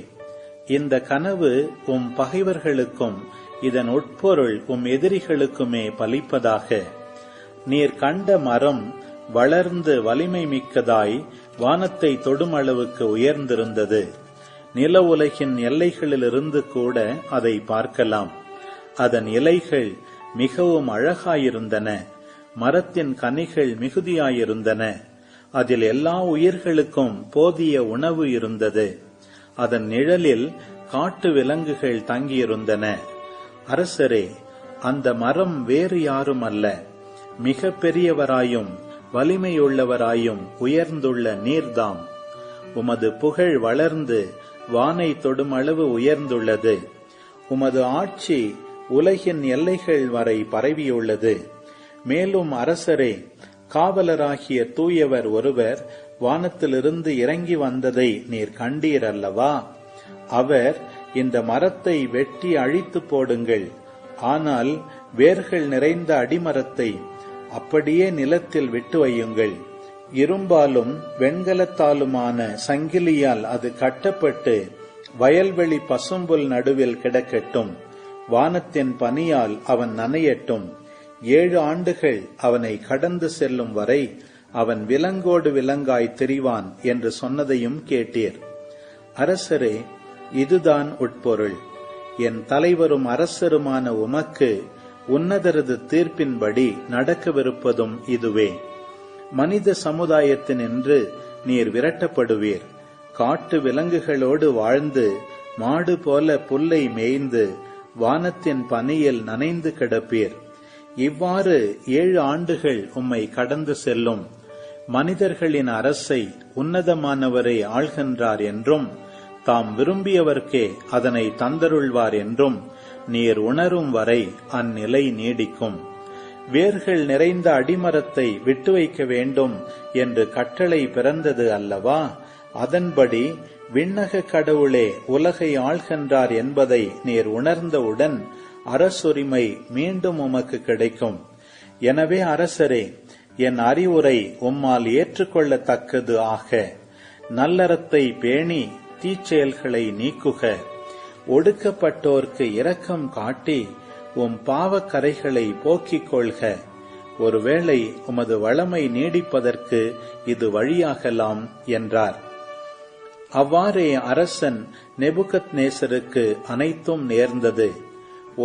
இந்த கனவு உம் பகைவர்களுக்கும் இதன் உட்பொருள் உம் எதிரிகளுக்குமே பலிப்பதாக. நீர் கண்ட மரம் வளர்ந்து வலிமை மிக்கதாய் வானத்தை தொடும் அளவுக்கு உயர்ந்திருந்தது. நில உலகின் எல்லைகளிலிருந்து கூட அதை பார்க்கலாம். அதன் இலைகள் மிகவும் அழகாயிருந்தன. மரத்தின் கனிகள் மிகுதியாயிருந்தன. அதில் எல்லா உயிர்களுக்கும் போதிய உணவு இருந்தது. அதன் நிழலில் காட்டு விலங்குகள் தங்கியிருந்தன. அரசரே, அந்த மரம் வேறு யாரும் அல்ல, மிக பெரியவராயும் வலிமையுள்ளவராயும் உயர்ந்துள்ள நீர்தாம். உமது புகழ் வளர்ந்து வானை தொடும் அளவு உயர்ந்துள்ளது. உமது ஆட்சி உலகின் எல்லைகள் வரை பரவியுள்ளது. மேலும் அரசரே, காவலராகிய தூயவர் ஒருவர் வானத்திலிருந்து இறங்கி வந்ததை நீர் கண்டீர் அல்லவா? அவர், இந்த மரத்தை வெட்டி அழித்து போடுங்கள், ஆனால் வேர்கள் நிறைந்த அடிமரத்தை அப்படியே நிலத்தில் விட்டு வையுங்கள். இரும்பாலும் வெண்கலத்தாலுமான சங்கிலியால் அது கட்டப்பட்டு வயல்வெளி பசும்புல் நடுவில் கிடக்கட்டும். வானத்தின் பனியால் அவன் நனையட்டும். 7 ஆண்டுகள் அவனை கடந்து செல்லும் வரை அவன் விலங்கோடு விலங்காய் திரிவான் என்று சொன்னதையும் கேட்டீர். அரசரே, இதுதான் உட்பொருள். என் தலைவரும் அரசருமான உமக்கு உன்னதரது தீர்ப்பின்படி நடக்கவிருப்பதும் இதுவே. மனித சமுதாயத்தினின்று நீர் விரட்டப்படுவீர். காட்டு விலங்குகளோடு வாழ்ந்து மாடு போல புல்லை மேய்ந்து வானத்தின் பனியில் நனைந்து கிடப்பீர். இவ்வாறு 7 ஆண்டுகள் உம்மை கடந்து செல்லும். மனிதர்களின் அரசை உன்னதமானவரை ஆள்கின்றார் என்றும், தாம் விரும்பியவர்க்கே அதனை தந்தருள்வார் என்றும் நீர் உணரும் வரை அந்நிலை நீடிக்கும். வேர்கள் நிறைந்த அடிமரத்தை விட்டு வைக்க வேண்டும் என்று கட்டளை பிறந்தது அல்லவா? அதன்படி விண்ணக கடவுளே உலகை ஆள்கின்றார் என்பதை நீர் உணர்ந்தவுடன் அரசுரிமை மீண்டும் உமக்கு கிடைக்கும். எனவே அரசரே, என் அறிவுரை உம்மால் ஏற்றுக்கொள்ளத்தக்கது ஆக. நல்லறத்தை பேணி தீச்செயல்களை நீக்குக. ஒடுக்கப்பட்டோர்க்கு இரக்கம் காட்டி உம் பாவக்கரைகளை போக்கிக் கொள்க. ஒருவேளை உமது வளமை நீடிப்பதற்கு இது வழியாகலாம் என்றார். அவ்வாறே அரசன் நெபுகத்நேசருக்கு அனைத்தும் நேர்ந்தது.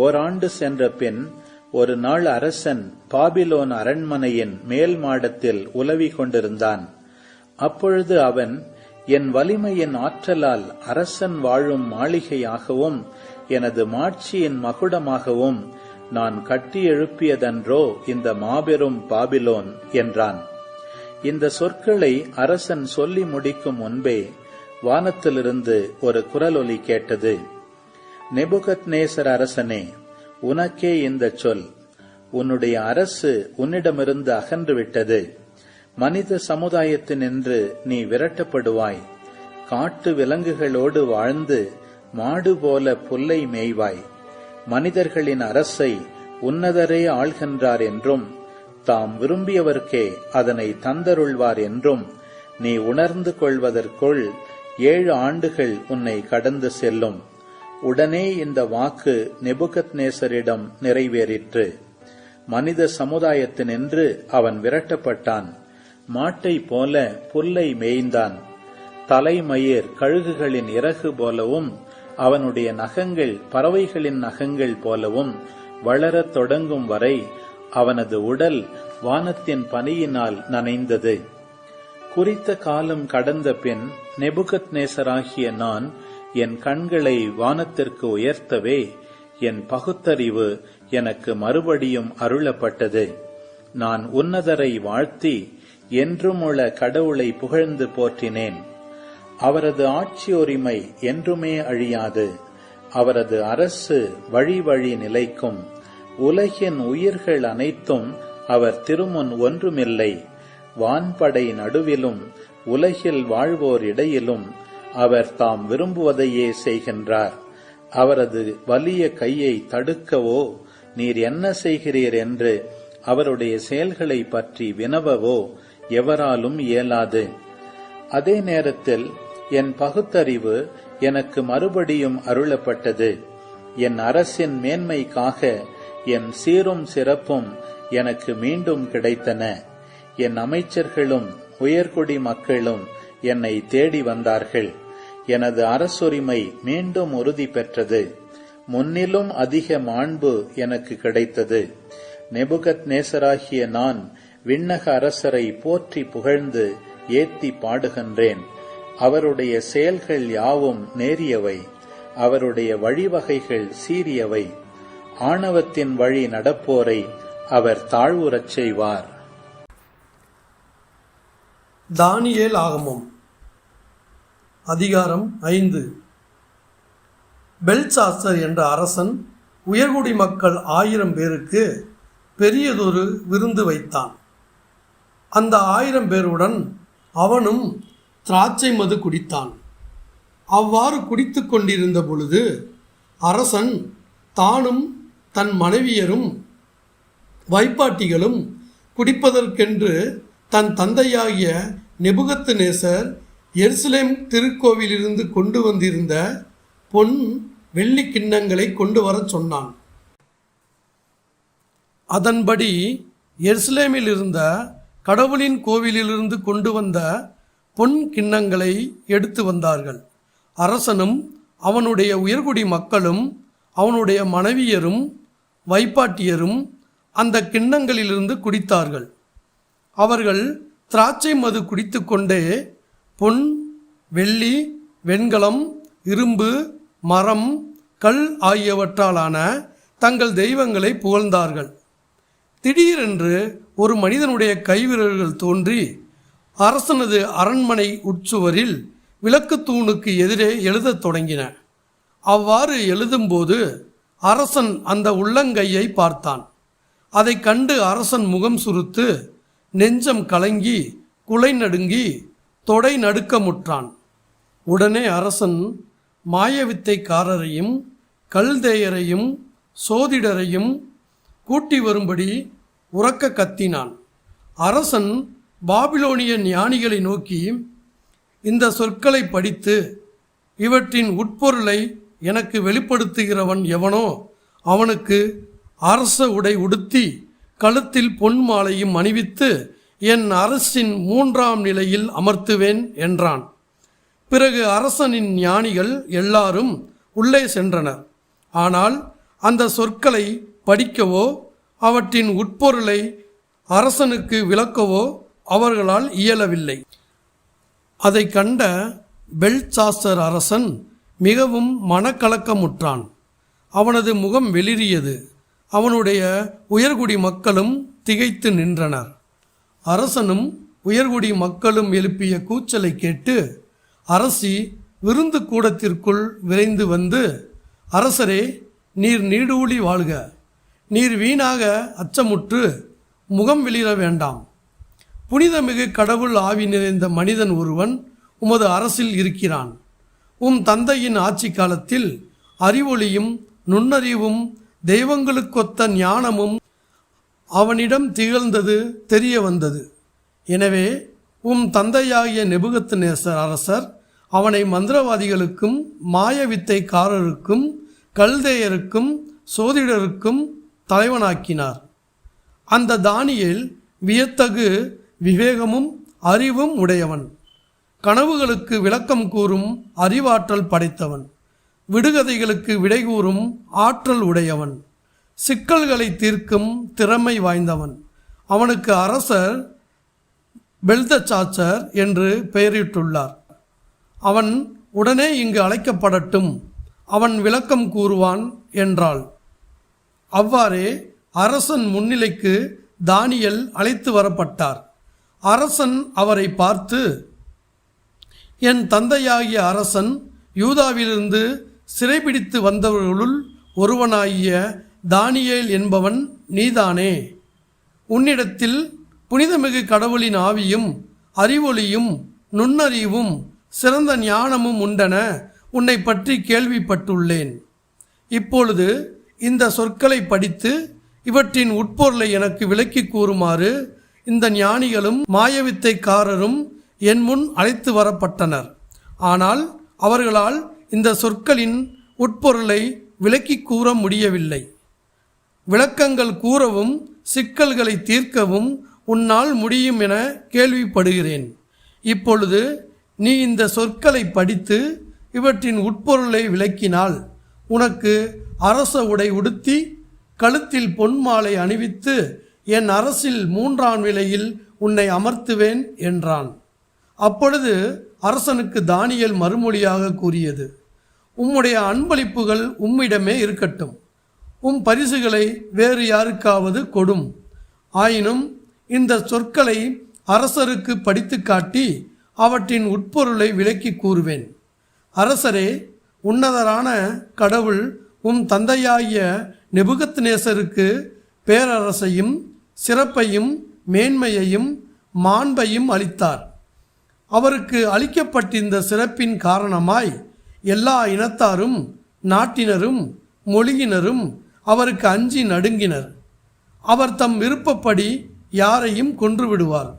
ஓராண்டு சென்ற பின் ஒரு நாள் அரசன் பாபிலோன் அரண்மனையின் மேல் மாடத்தில் உலவி கொண்டிருந்தான். அப்பொழுது அவன், என் வலிமையின் ஆற்றலால் அரசன் வாழும் மாளிகையாகவும் எனது மாட்சியின் மகுடமாகவும் நான் கட்டி எழுப்பியதன்றோ இந்த மாபெரும் பாபிலோன் என்றான். இந்த சொற்களை அரசன் சொல்லி முடிக்கும் முன்பே வானத்திலிருந்து ஒரு குரலொலி கேட்டது. நெபுகத்நேசர் அரசனே, உனக்கே இந்த சொல். உன்னுடைய அரசு உன்னிடமிருந்து அகன்றுவிட்டது. மனித சமுதாயத்தினின்று நீ விரட்டப்படுவாய். காட்டு விலங்குகளோடு வாழ்ந்து மாடு போல புல்லை மேய்வாய். மனிதர்களின் அரசை உன்னதரே ஆள்கின்றார் என்றும் தாம் விரும்பியவர்க்கே அதனை தந்தருள்வார் என்றும் நீ உணர்ந்து கொள்வதற்குள் 7 ஆண்டுகள் உன்னை கடந்து செல்லும். உடனே இந்த வாக்கு நெபுகத்நேசரிடம் நிறைவேறிற்று. மனித சமுதாயத்தினின்று அவன் விரட்டப்பட்டான். மாட்டை போல புல்லை மேய்ந்தான். தலைமயிர் கழுகுகளின் இறகு போலவும் அவனுடைய நகங்கள் பறவைகளின் நகங்கள் போலவும் வளரத் தொடங்கும் வரை அவனது உடல் வானத்தின் பனியினால் நனைந்தது. குறித்த காலம் கடந்த பின் நெபுகத்நேசராகிய நான் என் கண்களை வானத்திற்கு உயர்த்தவே என் பகுத்தறிவு எனக்கு மறுபடியும் அருளப்பட்டது. நான் உன்னதரை வாழ்த்தி என்றுமுள்ள கடவுளை புகழ்ந்து போற்றினேன். அவரது ஆட்சியுரிமை என்றுமே அழியாது. அவரது அரசு வழி வழி நிலைக்கும். உலகின் உயிர்கள் அனைத்தும் அவர் திருமுன் ஒன்றுமில்லை. வான்படை நடுவிலும் உலகில் வாழ்வோர் இடையிலும் அவர் தாம் விரும்புவதையே செய்கின்றார். அவரது வலிய கையை தடுக்கவோ நீர் என்ன செய்கிறீர் என்று அவருடைய செயல்களை பற்றி வினவவோ எவராலும் இயலாது. அதே நேரத்தில் என் பகுத்தறிவு எனக்கு மறுபடியும் அருளப்பட்டது. என் அரசின் மேன்மைக்காக என் சீரும் சிறப்பும் எனக்கு மீண்டும் கிடைத்தன. என் அமைச்சர்களும் உயர்குடி மக்களும் என்னை தேடி வந்தார்கள். எனது அரசுரிமை மீண்டும் உறுதி பெற்றது. முன்னிலும் அதிக மாண்பு எனக்கு கிடைத்தது. நெபுகத்நேசராகிய நான் விண்ணக அரசரை போற்றி புகழ்ந்து ஏத்தி பாடுகின்றேன். அவருடைய செயல்கள் யாவும் நேரியவை. அவருடைய வழிவகைகள் சீரியவை. ஆணவத்தின் வழி நடப்போரை அவர் தாழ்வுறச் செய்வார். தானியேல் ஆகமம் அதிகாரம் 5. பெல்சாத்சர் என்ற அரசன் உயர்குடி மக்கள் 1000 பேருக்கு பெரியதொரு விருந்து வைத்தான். அந்த 1000 பேருடன் அவனும் திராட்சை மது குடித்தான். அவ்வாறு குடித்து கொண்டிருந்த பொழுது அரசன் தானும் தன் மனைவியரும் வைப்பாட்டிகளும் குடிப்பதற்கென்று தன் தந்தையாகிய நெபுகத்நேசர் எருசலேம் திருக்கோவிலிருந்து கொண்டு வந்திருந்த பொன் வெள்ளி கிண்ணங்களை கொண்டு வரச் சொன்னான். அதன்படி எருசலேமில் இருந்த கடவுளின் கோவிலிலிருந்து கொண்டு வந்த பொன் கிண்ணங்களை எடுத்து வந்தார்கள். அரசனும் அவனுடைய உயர்குடி மக்களும் அவனுடைய மனைவியரும் வைப்பாட்டியரும் அந்த கிண்ணங்களிலிருந்து குடித்தார்கள். அவர்கள் திராட்சை மது குடித்து கொண்டே பொன், வெள்ளி, வெண்கலம், இரும்பு, மரம், கல் ஆகியவற்றாலான தங்கள் தெய்வங்களை புகழ்ந்தார்கள். திடீரென்று ஒரு மனிதனுடைய கைவிரல்கள் தோன்றி அரசனது அரண்மனை உட்சுவரில் விளக்கு தூணுக்கு எதிரே எழுதத் தொடங்கின. அவ்வாறு எழுதும்போது அரசன் அந்த உள்ளங்கையை பார்த்தான். அதை கண்டு அரசன் முகம் சுருத்து நெஞ்சம் கலங்கி குலை நடுங்கி தொடை நடுக்கமுற்றான். உடனே அரசன் மாயவித்தைக்காரரையும் கல்தேயரையும் சோதிடரையும் கூட்டி வரும்படி உரக்க கத்தினான். அரசன் பாபிலோனிய ஞானிகளை நோக்கி, இந்த சொற்களை படித்து இவற்றின் உட்பொருளை எனக்கு வெளிப்படுத்துகிறவன் எவனோ அவனுக்கு அரச உடை உடுத்தி கழுத்தில் பொன் மாலையும் அணிவித்து என் அரசின் 3ஆம் நிலையில் அமர்த்துவேன் என்றான். பிறகு அரசனின் ஞானிகள் எல்லாரும் உள்ளே சென்றனர். ஆனால் அந்த சொற்களை படிக்கவோ அவற்றின் உட்பொருளை அரசனுக்கு விளக்கவோ அவர்களால் இயலவில்லை. அதை கண்ட பெல்சாசர் அரசன் மிகவும் மனக்கலக்கமுற்றான். அவனது முகம் வெளிரியது. அவனுடைய உயர்குடி மக்களும் திகைத்து நின்றனர். அரசனும் உயர்குடி மக்களும் எழுப்பிய கூச்சலை கேட்டு அரசி விருந்து கூடத்திற்குள் விரைந்து வந்து, அரசரே, நீர் நீடூழி வாழ்க. நீர் வீணாக அச்சமுற்று முகம் வெளியிட வேண்டாம். புனிதமிகு கடவுள் ஆவி நிறைந்த மனிதன் ஒருவன் உமது அரசில் இருக்கிறான். உம் தந்தையின் ஆட்சி காலத்தில் அறிவொளியும் நுண்ணறிவும் தெய்வங்களுக்கொத்த ஞானமும் அவனிடம் திகழ்ந்தது தெரிய வந்தது. எனவே உம் தந்தையாகிய நெபுகத்நேசர் அரசர் அவனை மந்திரவாதிகளுக்கும் மாயவித்தைக்காரருக்கும் கல்தேயருக்கும் சோதிடருக்கும் தலைவனாக்கினார். அந்த தானியேல் வியத்தகு விவேகமும் அறிவும் உடையவன். கனவுகளுக்கு விளக்கம் கூறும் அறிவாற்றல் படைத்தவன். விடுகதைகளுக்கு விடை கூறும் ஆற்றல் உடையவன். சிக்கல்களை தீர்க்கும் திறமை வாய்ந்தவன். அவனுக்கு அரசர் பெல்தசாச்சர் என்று பெயரிட்டுள்ளார். அவன் உடனே இங்கு அழைக்கப்படட்டும், அவன் விளக்கம் கூறுவான் என்றாள். அவ்வாறே அரசன் முன்னிலைக்கு தானியேல் அழைத்து வரப்பட்டார். அரசன் அவரை பார்த்து, என் தந்தையாகிய அரசன் யூதாவிலிருந்து சிறைபிடித்து வந்தவர்களுள் ஒருவனாகிய தானியேல் என்பவன் நீதானே? உன்னிடத்தில் புனிதமிகு கடவுளின் ஆவியும் அறிவொளியும் நுண்ணறிவும் சிறந்த ஞானமும் உண்டென உன்னை பற்றி கேள்விப்பட்டுள்ளேன். இப்பொழுது இந்த சொற்களை படித்து இவற்றின் உட்பொருளை எனக்கு விளக்கி கூறுமாறு இந்த ஞானிகளும் மாயவித்தைக்காரரும் என் முன் அழைத்து வரப்பட்டனர். ஆனால் அவர்களால் இந்த சொற்களின் உட்பொருளை விளக்கி கூற முடியவில்லை. விளக்கங்கள் கூறவும் சிக்கல்களை தீர்க்கவும் உன்னால் முடியும் என கேள்விப்படுகிறேன். இப்பொழுது நீ இந்த சொற்களை படித்து இவற்றின் உட்பொருளை விளக்கினால் உனக்கு அரச உடை உடுத்தி கழுத்தில் பொன்மாலை அணிவித்து என் அரசில் 3ஆம் நிலையில் உன்னை அமர்த்துவேன் என்றான். அப்பொழுது அரசனுக்கு தானியேல் மறுமொழியாக கூறியது, உம்முடைய அன்பளிப்புகள் உம்மிடமே இருக்கட்டும். உம் பரிசுகளை வேறு யாருக்காவது கொடும். ஆயினும் இந்த சொற்களை அரசருக்கு படித்து காட்டி அவற்றின் உட்பொருளை விளக்கி கூறுவேன். அரசரே, உன்னதரான கடவுள் உம் தந்தையாகிய நெபுகத்நேசருக்கு பேரரசையும் சிறப்பையும் மேன்மையையும் மாண்பையும் அளித்தார். அவருக்கு அளிக்கப்பட்டிருந்த சிறப்பின் காரணமாய் எல்லா இனத்தாரும் நாட்டினரும் மொழியினரும் அவருக்கு அஞ்சி நடுங்கினர். அவர் தம் விருப்பப்படி யாரையும் கொன்று விடுவார்.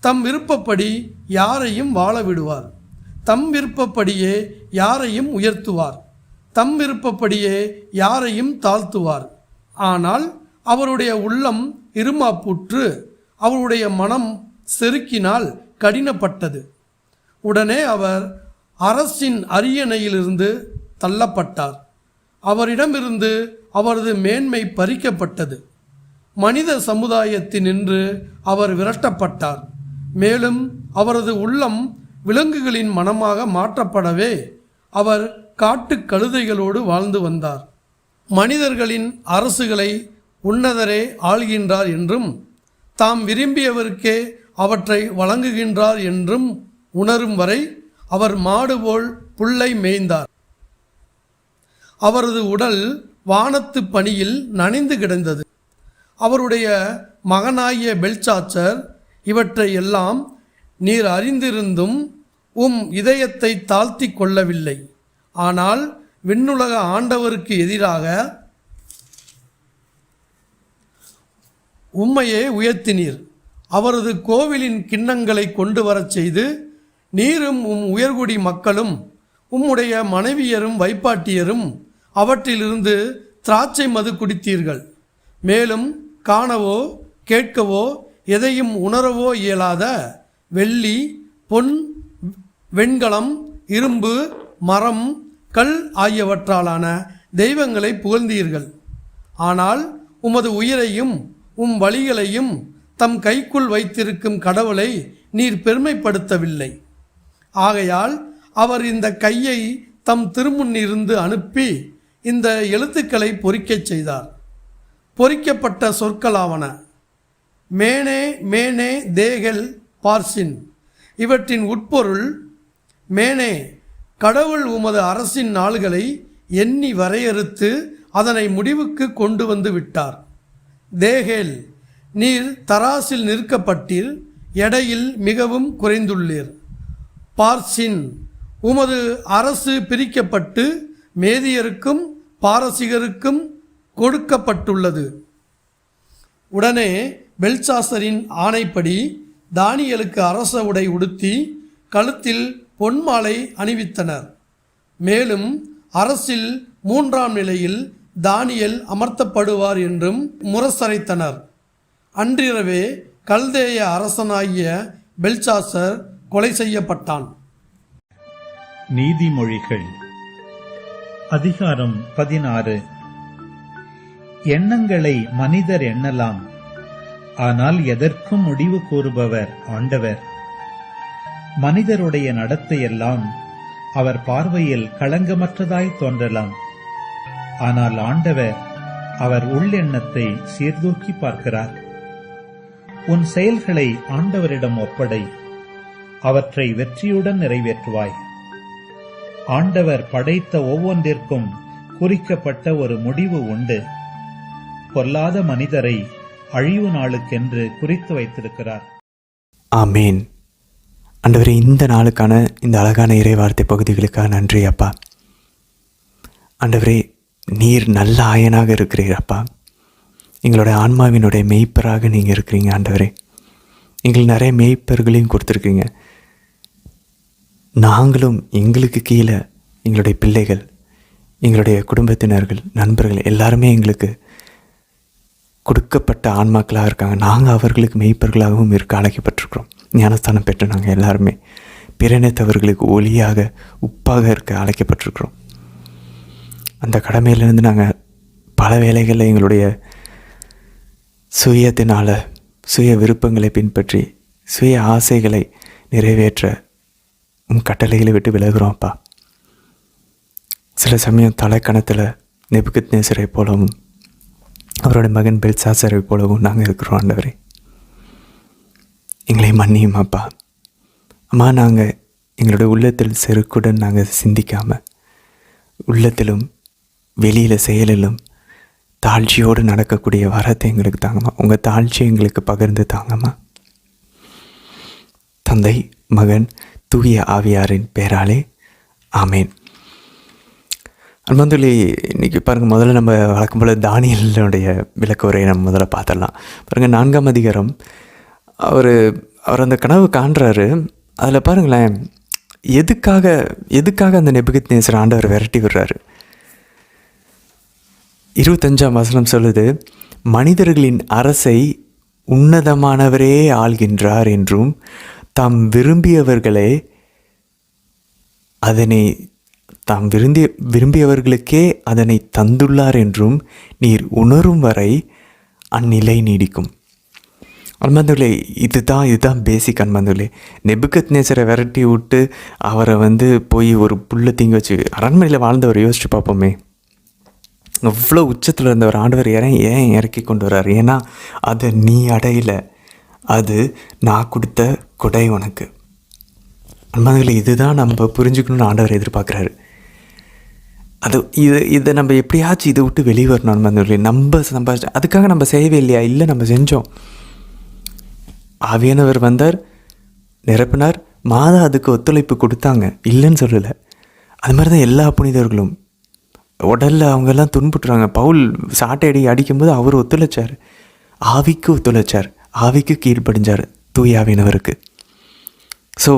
தம் விருப்பப்படி யாரையும் வாழ விடுவார். தம் விருப்பப்படியே யாரையும் உயர்த்துவார். தம் விருப்பப்படியே யாரையும் தாழ்த்துவார். ஆனால் அவருடைய உள்ளம் இருமாப்புற்று அவருடைய மனம் செருக்கினால் கடினப்பட்டது. உடனே அவர் அரசின் அரியணையிலிருந்து தள்ளப்பட்டார். அவரிடமிருந்து அவரது மேன்மை பறிக்கப்பட்டது. மனித சமுதாயத்தினின்று அவர் விரட்டப்பட்டார். மேலும் அவரது உள்ளம் விலங்குகளின் மனமாக மாற்றப்படவே அவர் காட்டு கழுதைகளோடு வாழ்ந்து வந்தார். மனிதர்களின் அரசுகளை உன்னதரே ஆள்கின்றார் என்றும் தாம் விரும்பியவருக்கே அவற்றை வழங்குகின்றார் என்றும் உணரும் வரை அவர் மாடு போல் புல்லை மேய்ந்தார். அவரது உடல் வானத்து பனியில் நனைந்து கிடந்தது. அவருடைய மகனாகிய பெல்சாச்சர் இவற்றை எல்லாம் நீர் அறிந்திருந்தும் உம் இதயத்தை தாழ்த்தி கொள்ளவில்லை. ஆனால் விண்ணுலக ஆண்டவருக்கு எதிராக உம்மையே உயர்த்தினீர். அவரது கோவிலின் கிண்ணங்களை கொண்டு வரச் செய்து, நீரும் உம் உயர்குடி மக்களும் உம்முடைய மனைவியரும் வைப்பாட்டியரும் அவற்றிலிருந்து திராட்சை மது குடித்தீர்கள். மேலும் காணவோ கேட்கவோ எதையும் உணரவோ இயலாத வெள்ளி, பொன், வெண்கலம், இரும்பு, மரம், கல் ஆகியவற்றாலான தெய்வங்களை புகழ்ந்தீர்கள். ஆனால் உமது உயிரையும் உம் வழிகளையும் தம் கைக்குள் வைத்திருக்கும் கடவுளை நீர் பெருமைப்படுத்தவில்லை. ஆகையால் அவர் இந்த கையை தம் திருமுன்னிருந்து அனுப்பி இந்த எழுத்துக்களை பொறிக்கச் செய்தார். பொறிக்கப்பட்ட சொற்களாவன: மேனே மேனே தேகெல் பார்சின். இவற்றின் உட்பொருள்: மேனே, கடவுள் உமது அரசின் நாள்களை எண்ணி வரையறுத்து அதனை முடிவுக்கு கொண்டு வந்து விட்டார். தேகேல், நீர் தராசில் நிற்கப்பட்டீர், எடையில் மிகவும் குறைந்துள்ளீர். பார்சின், உமது அரசு பிரிக்கப்பட்டு மேதியருக்கும் பாரசீகருக்கும் கொடுக்கப்பட்டுள்ளது. உடனே பெல்சாசரின் ஆணைப்படி தானியேலுக்கு அரச உடை உடுத்தி கழுத்தில் பொன்மாலை அணிவித்தனர். மேலும் அரசில் 3ஆம் நிலையில் தானியேல் அமர்த்தப்படுவார் என்றும் முரசறைத்தனர். அன்றிரவே கல்தேய அரசனாகிய பெல்சாசர் கொலை செய்யப்பட்டான். நீதிமொழிகள் அதிகாரம் 16. எண்ணங்களை மனிதர் எண்ணலாம், ஆனால் எதற்கும் முடிவு கூறுபவர் ஆண்டவர். மனிதருடைய நடத்தையெல்லாம் அவர் பார்வையில் களங்கமற்றதாய் தோன்றலாம், ஆனால் ஆண்டவர் அவர் உள்ளெண்ணத்தை சீர்தூக்கி பார்க்கிறார். உன் செயல்களை ஆண்டவரிடம் ஒப்படை, அவற்றை வெற்றியுடன் நிறைவேற்றுவாய். ஆண்டவர் படைத்த ஒவ்வொன்றிற்கும் குறிக்கப்பட்ட ஒரு முடிவு உண்டு. பொல்லாத மனிதரை அழிவு நாளுக்கென்று குறித்து வைத்திருக்கிறார். ஆமேன். ஆண்டவரே, இந்த நாளுக்கான இந்த அழகான இறைவார்த்தை பகுதிகளுக்காக நன்றி அப்பா. ஆண்டவரே, நீர் நல்ல ஆயனாக இருக்கிறீர் அப்பா. எங்களுடைய ஆன்மாவினுடைய மெய்ப்பராக நீங்கள் இருக்கிறீங்க ஆண்டவரே. எங்களுக்கு நிறைய மெய்ப்பர்களையும் கொடுத்துருக்கீங்க. நாங்களும் எங்களுக்கு கீழே எங்களுடைய பிள்ளைகள், எங்களுடைய குடும்பத்தினர்கள், நண்பர்கள் எல்லாருமே எங்களுக்கு கொடுக்கப்பட்ட ஆன்மாக்களாக இருக்காங்க. நாங்கள் அவர்களுக்கு மெய்ப்பர்களாகவும் இருக்க அழைக்கப்பட்டிருக்கிறோம். ஞானஸ்தானம் பெற்று நாங்கள் எல்லாருமே பிறனத்தவர்களுக்கு ஒளியாக உப்பாக இருக்க அழைக்கப்பட்டிருக்கிறோம். அந்த கடமையிலிருந்து நாங்கள் பல வேளைகளில் எங்களுடைய சுயத்தினால் சுய விருப்பங்களை பின்பற்றி சுய ஆசைகளை நிறைவேற்ற கட்டளைகளை விட்டு விலகிறோம் அப்பா. சில சமயம் தலைக்கணத்தில் நேபுகத்நேசரை போலவும் அவருடைய மகன் பெல்சாசரை போலவும் நாங்கள் இருக்கிறோம் ஆண்டவரே. எங்களை மன்னியும் அப்பா. அம்மா, நாங்கள் எங்களுடைய உள்ளத்தில் செருக்குடன் நாங்கள் சிந்திக்காமல் உள்ளத்திலும் வெளியில் செயலிலும் தாழ்ச்சியோடு நடக்கக்கூடிய வரத்தை எங்களுக்கு தாங்கம்மா. உங்கள் தாழ்ச்சி எங்களுக்கு பகிர்ந்து தாங்கம்மா. தந்தை, மகன், தூய ஆவியாரின் பேராலே ஆமேன். அன்பார்ந்தவர்களே, இன்றைக்கி பாருங்கள், முதல்ல நம்ம வழக்கம் போல் தானியேலுடைய விளக்க உரையை நம்ம முதல்ல பார்த்துடலாம். பாருங்கள், 4ஆம் அதிகாரம் அவர் அந்த கனவு காண்றாரு. அதில் பாருங்களேன், எதுக்காக அந்த நேபுகத்நேசர் ஆண்டவர் விரட்டி விடுறாரு. 25ஆம் வசனம் சொல்லுது, மனிதர்களின் அரசை உன்னதமானவரே ஆள்கின்றார் என்றும் தாம் விரும்பியவர்களே அதனை விரும்பியவர்களுக்கே அதனை தந்துள்ளார் என்றும் நீர் உணரும் வரை அந்நிலை நீடிக்கும். அன்பார்ந்தவர்களே, இதுதான் பேசிக். அன்பார்ந்தவர்களே, நேபுகத்நேசரை விரட்டி விட்டு அவரை போய் ஒரு புல்லை தீங்க வச்சு அரண்மனையில் வாழ்ந்தவரை யோசிச்சு பார்ப்போமே. அவ்வளோ உச்சத்தில் இருந்தவர் ஆண்டவர் ஏன் இறக்கி கொண்டு வர்றார்? ஏன்னா அதை நீ அடையில, அது நான் கொடுத்த கொடை உனக்கு. அன்பார்ந்தவர்களே, இதுதான் நம்ம புரிஞ்சுக்கணும்னு ஆண்டவர் எதிர்பார்க்குறாரு. இதை நம்ம எப்படியாச்சும் இதை விட்டு வெளியே வரணும். அன்பார்ந்தவர்களே, நம்ம சம்பாதிச்சோம், அதுக்காக நம்ம செய்யவே இல்லையா? இல்லை, நம்ம செஞ்சோம். ஆவியானவர் வந்தார், நிரப்பினார், மாதா அதுக்கு ஒத்துழைப்பு கொடுத்தாங்க, இல்லைன்னு சொல்லலை. அது மாதிரி தான் எல்லா புனிதர்களும் உடலில் அவங்கெல்லாம் துன்புட்டுறாங்க. பவுல் சாட்டை அடிக்கும்போது அவர் ஒத்துழைச்சார். ஆவிக்கு ஒத்துழைச்சார், ஆவிக்கு கீழ்ப்படிஞ்சார் தூயாவினவருக்கு. ஸோ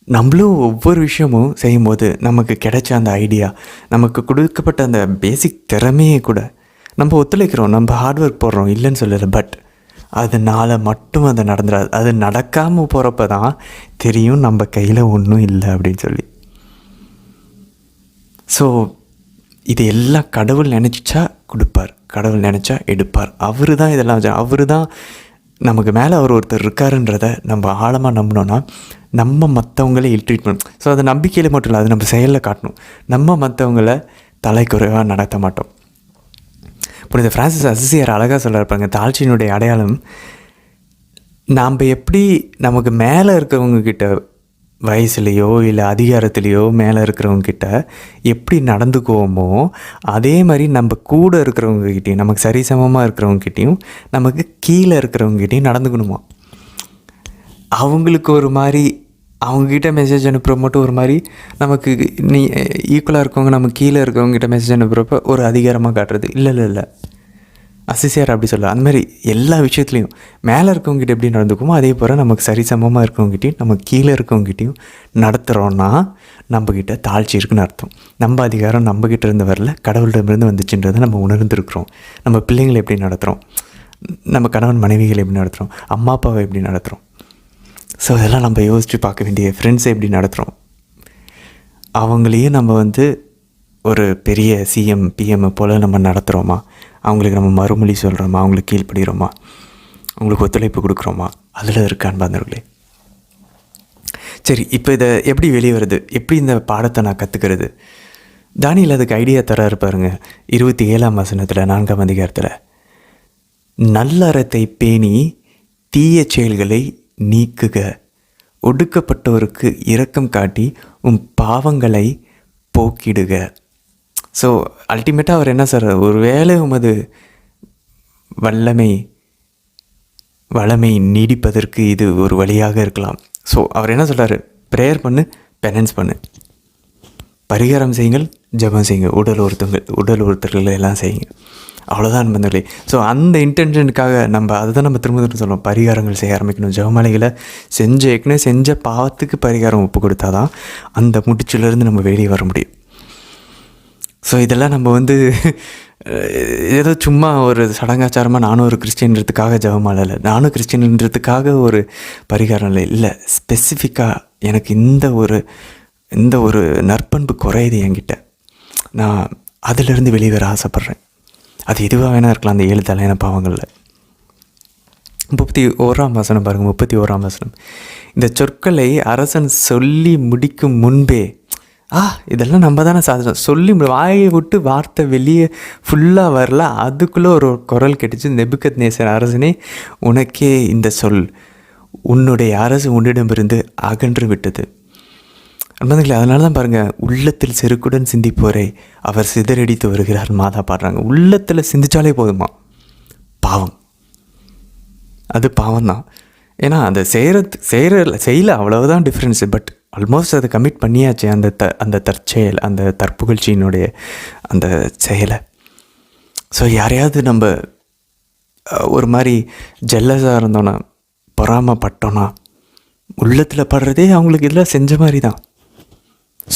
நம்மளும் ஒவ்வொரு விஷயமும் செய்யும்போது நமக்கு கிடைச்ச அந்த ஐடியா, நமக்கு கொடுக்கப்பட்ட அந்த பேசிக் திறமையே கூட நம்ம ஒத்துழைக்கிறோம், நம்ம ஹார்ட் ஒர்க் போடுறோம், இல்லைன்னு சொல்லலை. பட் அதனால் மட்டும் அது நடந்துடாது. அது நடக்காமல் போகிறப்ப தான் தெரியும் நம்ம கையில் ஒன்றும் இல்லை அப்படின்னு சொல்லி. ஸோ இது எல்லாம் கடவுள் நினச்சா கொடுப்பார், கடவுள் நினச்சா எடுப்பார். அவர் தான் இதெல்லாம், அவர் தான் நமக்கு மேலே அவர் ஒருத்தர் இருக்காருன்றத நம்ம ஆழமாக நம்பினோன்னா நம்ம மற்றவங்கள ட்ரீட் பண்ணணும். ஸோ அது நம்பிக்கையில் மட்டும் இல்லை, அது நம்ம செயலில் காட்டணும். நம்ம மற்றவங்கள தலைக்குறைவாக நடத்த மாட்டோம். புனித பிரான்சிஸ் அசிசியார் அழகாக சொல்ல இருப்பாங்க, தாழ்ச்சியினுடைய அடையாளம் நாம் எப்படி நமக்கு மேலே இருக்கிறவங்கக்கிட்ட வயசுலேயோ இல்லை அதிகாரத்துலேயோ மேலே இருக்கிறவங்கக்கிட்ட எப்படி நடந்துக்குவோமோ அதே மாதிரி நம்ம கூட இருக்கிறவங்கக்கிட்டையும், நமக்கு சரிசமமாக இருக்கிறவங்கக்கிட்டையும், நமக்கு கீழே இருக்கிறவங்கக்கிட்டையும் நடந்துக்கணுமா. அவங்களுக்கு ஒரு மாதிரி அவங்கக்கிட்ட மெசேஜ் அனுப்புகிற மட்டும் ஒரு மாதிரி, நமக்கு நீ ஈக்குவலாக இருக்கவங்க நமக்கு கீழே இருக்கவங்ககிட்ட மெசேஜ் அனுப்புகிறப்ப ஒரு அதிகாரமாக காட்டுறது இல்லை. அசிசியார் அப்படி சொல்ல, அந்த மாதிரி எல்லா விஷயத்துலையும் மேலே இருக்கவங்ககிட்ட எப்படி நடந்துக்குமோ அதே போல் நமக்கு சரிசமமாக இருக்கவங்ககிட்டையும் நமக்கு கீழே இருக்கவங்ககிட்டையும் நடத்துகிறோன்னா நம்மக்கிட்ட தாழ்ச்சி இருக்குன்னு அர்த்தம். நம்ம அதிகாரம் நம்மக்கிட்ட இருந்து வரல, கடவுளிடமிருந்து வந்துச்சுன்றதை நம்ம உணர்ந்துருக்குறோம். நம்ம பிள்ளைங்களை எப்படி நடத்துகிறோம், நம்ம கணவன் மனைவிகளை எப்படி நடத்துகிறோம், அம்மா அப்பாவை எப்படி நடத்துகிறோம். ஸோ இதெல்லாம் நம்ம யோசித்து பார்க்க வேண்டிய. ஃப்ரெண்ட்ஸை எப்படி நடத்துகிறோம், அவங்களையும் நம்ம ஒரு பெரிய சிஎம் பிஎம்மை போல் நம்ம நடத்துகிறோமா, அவங்களுக்கு நம்ம மறுமொழி சொல்கிறோமா, அவங்களுக்கு கீழ்ப்படுகிறோமா, அவங்களுக்கு ஒத்துழைப்பு கொடுக்குறோமா, அதில் இருக்க அன்பார்ந்தவர்களே. சரி, இப்போ இதை எப்படி வெளியே வருது, எப்படி இந்த பாடத்தை நான் கற்றுக்கிறது? தானியேல் அதுக்கு ஐடியா தராரு பாருங்க. 27ஆம் வசனத்தில் 4ஆம் அதிகாரத்தில், நல்லறத்தை பேணி தீய செயல்களை நீக்குக, ஒடுக்கப்பட்டோருக்கு இரக்கம் காட்டி உன் பாவங்களை போக்கிடுக. ஸோ அல்டிமேட்டாக அவர் என்ன சொல்கிறார், ஒரு வேளை உமது வல்லமை நீடிப்பதற்கு இது ஒரு வழியாக இருக்கலாம். ஸோ அவர் என்ன சொல்கிறாரு, ப்ரேயர் பண்ணு, பெனன்ஸ் பண்ணு, பரிகாரம் செய்யுங்கள், ஜெபம் செய்யுங்க, உடல் ஒருத்தர்கள் எல்லாம் செய்யுங்க, அவ்வளோதான் வந்தவர்களே. ஸோ அந்த இன்டென்ஷனுக்காக நம்ம அதை தான் நம்ம திரும்ப சொல்லுவோம், பரிகாரங்கள் செய்ய ஆரம்பிக்கணும். ஜெபமாலைகளை செஞ்ச பாவத்துக்கு பரிகாரம் ஒப்பு கொடுத்தா தான் அந்த முடிச்சிலேருந்து நம்ம வெளியே வர முடியும். ஸோ இதெல்லாம் நம்ம ஏதோ சும்மா ஒரு சடங்காச்சாரமாக நானும் ஒரு கிறிஸ்டியன்றதுக்காக ஜெபமாலை இல்லை, நானும் கிறிஸ்டியன்றதுக்காக ஒரு பரிகாரம் இல்லை. ஸ்பெசிஃபிக்காக எனக்கு இந்த ஒரு நற்பண்பு குறையுது என்கிட்ட, நான் அதிலிருந்து வெளியே ஆசைப்பட்றேன். அது எதுவாக வேணா இருக்கலாம். அந்த 7 தலையான பாவங்களில் 31ஆம் வசனம் பாருங்கள். 31ஆம் வசனம், இந்த சொற்களை அரசன் சொல்லி முடிக்கும் முன்பே, இதெல்லாம் நம்ம தானே சாதிச்சோம், சொல்லி வாயை விட்டு வார்த்தை வெளியே ஃபுல்லாக வரல, அதுக்குள்ளே ஒரு குரல் கேட்டுச்சு, நேபுக்கத்நேசர் அரசனே உனக்கே இந்த சொல், உன்னுடைய அரசு உன்னிடமிருந்து அகன்று விட்டது. அன்பர்களே, அதனால தான் பாருங்கள், உள்ளத்தில் செருக்குடன் சிந்திப்போரை அவர் சிதறடித்து வருகிறார் மாதா பாடுறாங்க. உள்ளத்தில் சிந்திச்சாலே போதுமா, பாவம், அது பாவம்தான். ஏன்னா அதை செய்யல அவ்வளவுதான் டிஃப்ரென்ஸு. பட் ஆல்மோஸ்ட் அதை கமிட் பண்ணியாச்சு, அந்த தற்செயல், அந்த தற்புகழ்ச்சியினுடைய அந்த செயலை. ஸோ யாரையாவது நம்ம ஒரு மாதிரி ஜெல்லஸாக இருந்தோன்னா, பொறாமப்பட்டோன்னா, உள்ளத்தில் படுறதே அவங்களுக்கு இதெல்லாம் செஞ்ச மாதிரி தான்.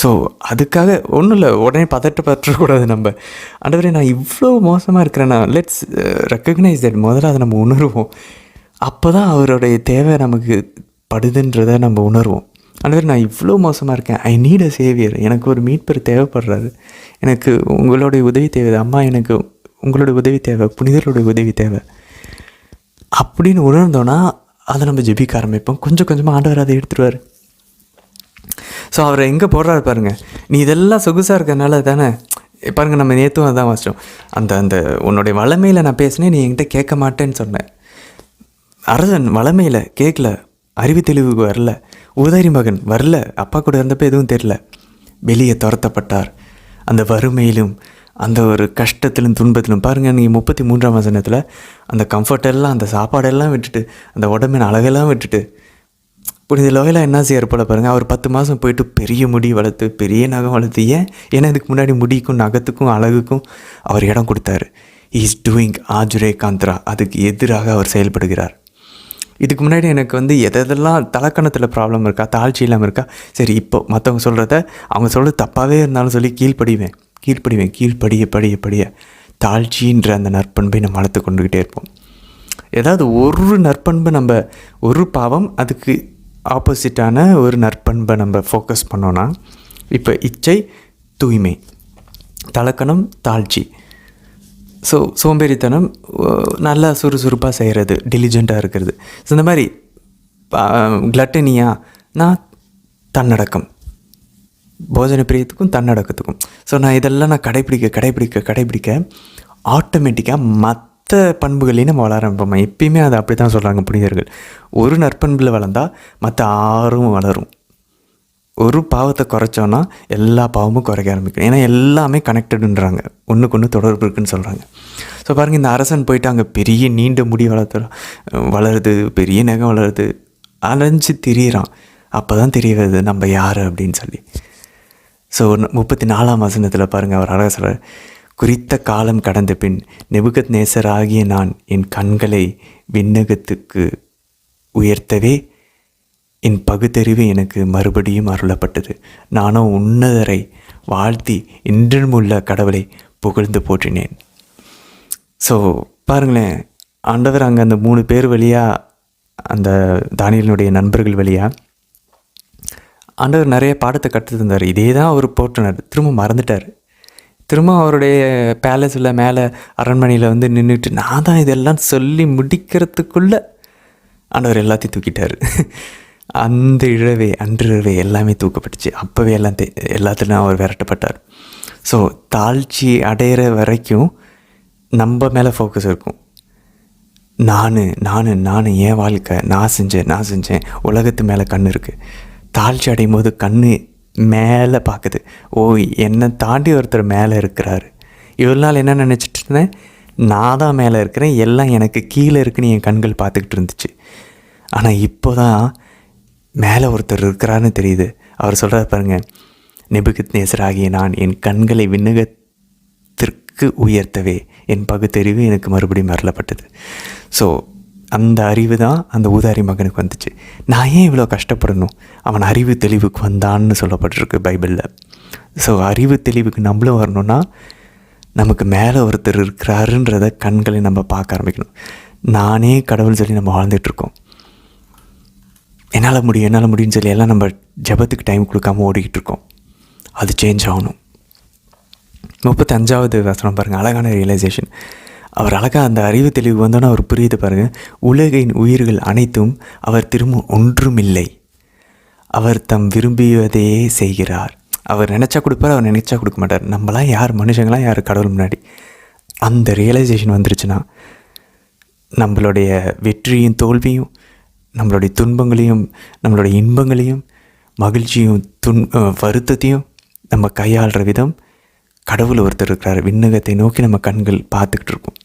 ஸோ அதுக்காக ஒன்றும் இல்லை, உடனே பற்றக்கூடாது. நம்ம ஆண்டவரே நான் இவ்வளோ மோசமாக இருக்கிறேன்னா, லெட்ஸ் ரெக்கக்னைஸ் தட். முதல்ல அதை நம்ம உணர்வோம். அப்போ தான் அவருடைய தேவை நமக்கு படுதுன்றதை நம்ம உணர்வோம். ஆண்டவரே நான் இவ்வளோ மோசமாக இருக்கேன், ஐ நீட் அ சேவியர், எனக்கு ஒரு மீட்பர் தேவைப்படுறாரு, எனக்கு உங்களுடைய உதவி தேவை, அம்மா எனக்கு உங்களுடைய உதவி தேவை, புனிதர்களுடைய உதவி தேவை அப்படின்னு உணர்ந்தோன்னா அதை நம்ம ஜெபிக்க ஆரம்பிப்போம். கொஞ்சம் கொஞ்சமாக ஆண்டவர் அதை எடுத்துருவார். ஸோ அவரை எங்கே போடுறாரு பாருங்கள், நீ இதெல்லாம் சொகுசாக இருக்கிறதுனால தானே. பாருங்கள், நம்ம நேற்றும் அதான் வாசித்தோம், அந்த உன்னுடைய வளமையில் நான் பேசினேன், நீ என்கிட்ட கேட்க மாட்டேன்னு சொன்னேன். அரசன் வளமையில் கேட்கல, அறிவு தெளிவுக்கு வரல, ஊதாரி மகன் வரல, அப்பா கூட இருந்தப்போ எதுவும் தெரில, வெளியே துரத்தப்பட்டார். அந்த வறுமையிலும் அந்த ஒரு கஷ்டத்திலும் துன்பத்திலும் பாருங்கள், நீங்கள் 33ஆம் வசனத்தில் அந்த கம்ஃபர்டெல்லாம், அந்த சாப்பாடெல்லாம் விட்டுட்டு, அந்த உடம்பின் அழகெல்லாம் விட்டுட்டு, புனித லோயலா என்ன செய்யார் போல் பாருங்கள். அவர் 10 மாதம் போயிட்டு பெரிய முடி வளர்த்து, பெரிய நகம் வளர்த்து, ஏன்னா இதுக்கு முன்னாடி முடிக்கும் நகத்துக்கும் அழகுக்கும் அவர் இடம் கொடுத்தாரு. இஸ் டூயிங் ஆஜுரே காந்த்ரா, அதுக்கு எதிராக அவர் செயல்படுகிறார். இதுக்கு முன்னாடி எனக்கு வந்து எதெல்லாம் தலக்கணத்தில் ப்ராப்ளம் இருக்கா, தாழ்ச்சி இல்லாமல் இருக்கா, சரி இப்போ மற்றவங்க சொல்கிறத அவங்க சொல்கிறது தப்பாகவே இருந்தாலும் சொல்லி கீழ்ப்படிய தாழ்ச்சின்ற அந்த நற்பண்பை நம்ம வளர்த்து கொண்டுக்கிட்டே இருப்போம். ஏதாவது ஒரு நற்பண்பு நம்ம ஒரு பாவம் அதுக்கு ஆப்போசிட்டான ஒரு நற்பண்பை நம்ம ஃபோக்கஸ் பண்ணோன்னா, இப்போ இச்சை தூய்மை, தலக்கணம் தாழ்ச்சி, சோம்பேறித்தனம் நல்லா சுறுசுறுப்பாக செய்கிறது, டெலிஜெண்ட்டாக இருக்கிறது. ஸோ இந்த மாதிரி கிளட்டனியா நான் தன்னடக்கம், போஜன பிரியத்துக்கும் தன்னடக்கத்துக்கும். ஸோ நான் இதெல்லாம் நான் கடைப்பிடிக்க ஆட்டோமேட்டிக்காக மற்ற பண்புகளையும் நம்ம வளர ஆரம்பிப்போம். எப்பயுமே அதை அப்படி தான் சொல்கிறாங்க புனிதர்கள். ஒரு நற்பண்பில் வளர்ந்தால் மற்ற 6 வளரும். ஒரு பாவத்தை குறைச்சோன்னா எல்லா பாவமும் குறைக்க ஆரம்பிக்கும். ஏன்னா எல்லாமே கனெக்டடுன்றாங்க, ஒன்றுக்கு ஒன்று தொடர்பு இருக்குதுன்னு சொல்கிறாங்க. ஸோ பாருங்கள், இந்த அரசன் போயிட்டு அங்கே பெரிய நீண்ட முடி வளருது, பெரிய நகம் வளருது, அலைஞ்சு திரியிறான். அப்போ தான் தெரிய வருது நம்ம யார் அப்படின்னு சொல்லி. ஸோ 34ஆம் வசனத்தில் பாருங்கள், அவர் அழகாக சொல்கிறார், குறித்த காலம் கடந்த பின் நெபுகத்நேசர் ஆகிய நான் என் கண்களை விண்ணகத்துக்கு உயர்த்தவே என் பகுத்தறிவு எனக்கு மறுபடியும் அருளப்பட்டது. நானும் உன்னதரை வாழ்த்தி இன்றும் உள்ள கடவுளை புகழ்ந்து போற்றினேன். ஸோ பாருங்களேன், ஆண்டவர் அங்கே அந்த 3 பேர் வழியாக, அந்த தானியேலினுடைய நண்பர்கள் வழியாக ஆண்டவர் நிறைய பாடத்தை கற்று தந்தார். இதே தான் அவர் போற்றினார். திரும்ப மறந்துட்டார். திரும்ப அவருடைய பேலஸில் மேலே அரண்மனையில் வந்து நின்றுட்டு நான் தான் இதெல்லாம் சொல்லி முடிக்கிறதுக்குள்ளே ஆண்டவர் எல்லாத்தையும் தூக்கிட்டார். அந்த அன்றிரவே எல்லாமே தூக்கப்பட்டுச்சு. அப்போவே எல்லாத்துலையும் அவர் விரட்டப்பட்டார். ஸோ தாழ்ச்சி அடையிற வரைக்கும் நம்ம மேலே ஃபோக்கஸ் இருக்கும். நான் என் வாழ்க்கை, நான் செஞ்சேன், உலகத்து மேலே கண் இருக்குது. தாழ்ச்சி அடையும் போது கண் மேலே பார்க்குது, ஓ என்னை தாண்டி ஒருத்தர் மேலே இருக்கிறாரு. இவ்வளோ நாள் என்ன நினச்சிட்டு இருந்தேன், நான் தான் மேலே இருக்கிறேன், எல்லாம் எனக்கு கீழே இருக்குன்னு என் கண்கள் பார்த்துக்கிட்டு இருந்துச்சு. ஆனால் இப்போ தான் மேலே ஒருத்தர் இருக்கிறாருன்னு தெரியுது. அவர் சொல்கிறார் பாருங்கள், நெபுகத்நேசர் ஆகிய நான் என் கண்களை விண்ணகத்திற்கு உயர்த்தவே என் பகுத்தறிவு எனக்கு மறுபடியும் அருளப்பட்டது. ஸோ அந்த அறிவு தான் அந்த ஊதாரி மகனுக்கு வந்துச்சு. நான் ஏன் இவ்வளோ கஷ்டப்படணும், அவன் அறிவு தெளிவுக்கு வந்தான்னு சொல்லப்பட்டிருக்கு பைபிளில். ஸோ அறிவு தெளிவுக்கு நம்மளும் வரணும்னா நமக்கு மேலே ஒருத்தர் இருக்கிறாருன்றத கண்களை நம்ம பார்க்க ஆரம்பிக்கணும். நானே கடவுள் சொல்லி நம்ம வாழ்ந்துட்டுருக்கோம். என்னால் முடியும்னு சொல்லி எல்லாம் நம்ம ஜபத்துக்கு டைம் கொடுக்காமல் ஓடிக்கிட்டு இருக்கோம். அது சேஞ்ச் ஆகணும். 35வது வசனம் பாருங்கள், அழகான ரியலைசேஷன். அவர் அழகாக அந்த அறிவு தெளிவு வந்தோன்னா அவர் புரியுது பாருங்கள். உலகின் உயிர்கள் அனைத்தும் அவர் திரும்ப ஒன்றுமில்லை, அவர் தம் விரும்பியதையே செய்கிறார். அவர் நினச்சா கொடுப்பார், அவர் நினச்சா கொடுக்க மாட்டார். நம்மளாம் யார், மனுஷங்களாம் யார் கடவுள் முன்னாடி. அந்த ரியலைசேஷன் வந்துருச்சுன்னா நம்மளுடைய வெற்றியும் தோல்வியும், நம்மளுடைய துன்பங்களையும் நம்மளுடைய இன்பங்களையும் மகிழ்ச்சியும் வருத்தத்தையும் நம்ம கையாளுற விதம், கடவுள் ஒருத்தர் இருக்கிறார், விண்ணகத்தை நோக்கி நம்ம கண்கள் பார்த்துக்கிட்டு இருக்கோம்.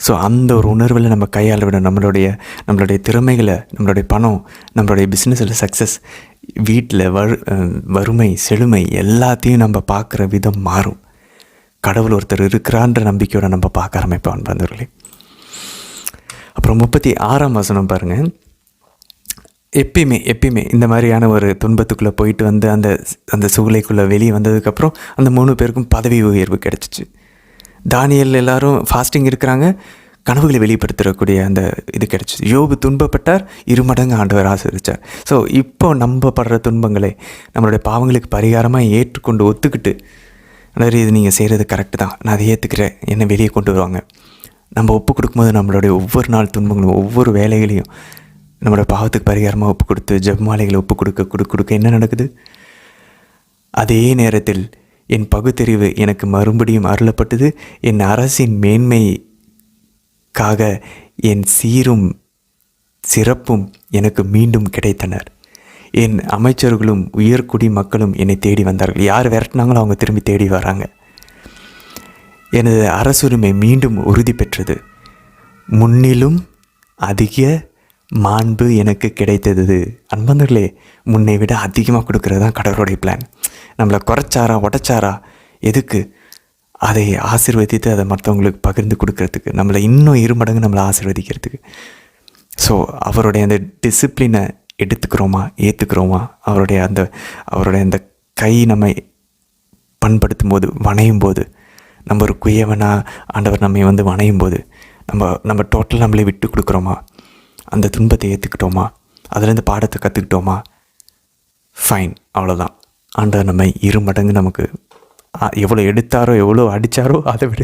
ஸோ அந்த ஒரு உணர்வில் நம்ம கையாள விட நம்மளுடைய திறமைகளை, நம்மளுடைய பணம், நம்மளுடைய பிஸ்னஸில் சக்ஸஸ், வீட்டில் வறுமை செழுமை எல்லாத்தையும் நம்ம பார்க்குற விதம் மாறும். கடவுள் ஒருத்தர் இருக்கிறான்ற நம்பிக்கையோடு நம்ம பார்க்க ஆரம்பிப்போம் பந்தவர்களே. அப்புறம் 36ஆம் வசனம் பாருங்கள். எப்பயுமே இந்த மாதிரியான ஒரு துன்பத்துக்குள்ளே போயிட்டு வந்து அந்த சூளைக்குள்ளே வெளியே வந்ததுக்கப்புறம் அந்த 3 பேருக்கும் பதவி உயர்வு கிடச்சிச்சு. தானியேல் எல்லாரும் ஃபாஸ்டிங் இருக்கிறாங்க, கனவுகளை வெளிப்படுத்தக்கூடிய அந்த இது கிடச்சிச்சு. யோபு துன்பப்பட்டார், 2 மடங்கு ஆண்டவர் ஆசீர்வதிச்சார். ஸோ இப்போ நம்ம படுற துன்பங்களை நம்மளுடைய பாவங்களுக்கு பரிகாரமாக ஏற்றுக்கொண்டு ஒத்துக்கிட்டு, அதாவது இது நீங்கள் செய்கிறது கரெக்டு தான், நான் அதை ஏற்றுக்கிறேன், என்னை வெளியே கொண்டு வருவாங்க. நம்ம ஒப்பு கொடுக்கும்போது நம்மளுடைய ஒவ்வொரு நாள் துன்பங்களும் ஒவ்வொரு வேலைகளையும் நம்மளோட பாவத்துக்கு பரிகாரமாக ஒப்பு கொடுத்து ஜெபமாலைகளை ஒப்பு கொடுக்க என்ன நடக்குது? அதே நேரத்தில் என் பகுத்தறிவு எனக்கு மறுபடியும் அருளப்பட்டது. என் அரசின் மேன்மைக்காக என் சீரும் சிறப்பும் எனக்கு மீண்டும் கிடைத்தனர். என் அமைச்சர்களும் உயர்குடி மக்களும் என்னை தேடி வந்தார்கள். யார் விரட்டினாங்களோ அவங்க திரும்பி தேடி வராங்க. எனது அரசுரிமை மீண்டும் உறுதி பெற்றது. முன்னிலும் அதிக மாண்பு எனக்கு கிடைத்தது. அன்பர்களே, முன்னை விட அதிகமாக கொடுக்கறது தான் கடவுளுடைய பிளான். நம்மளை குறைச்சாரா உடைச்சாரா எதுக்கு? அதை ஆசீர்வதித்து அதை மற்றவங்களுக்கு பகிர்ந்து கொடுக்கறதுக்கு, நம்மளை இன்னும் 2 மடங்கு நம்மளை ஆசீர்வதிக்கிறதுக்கு. ஸோ அவருடைய அந்த டிசிப்ளினை எடுத்துக்கிறோமா, ஏற்றுக்கிறோமா? அவருடைய அந்த கை நம்மை பண்படுத்தும் போது, வணையும் போது, நம்ம ஒரு குயவனாக ஆண்டவர் நம்மை வந்து வணையும் போது நம்ம டோட்டல் நம்மளே விட்டு கொடுக்குறோமா? அந்த துன்பத்தை ஏற்றுக்கிட்டோமா? அதுலேருந்து பாடத்தை கற்றுக்கிட்டோமா? ஃபைன், அவ்வளோதான். ஆண்டவர் நம்மை 2 மடங்கு நமக்கு எவ்வளோ எடுத்தாரோ, எவ்வளோ அடித்தாரோ அதை விட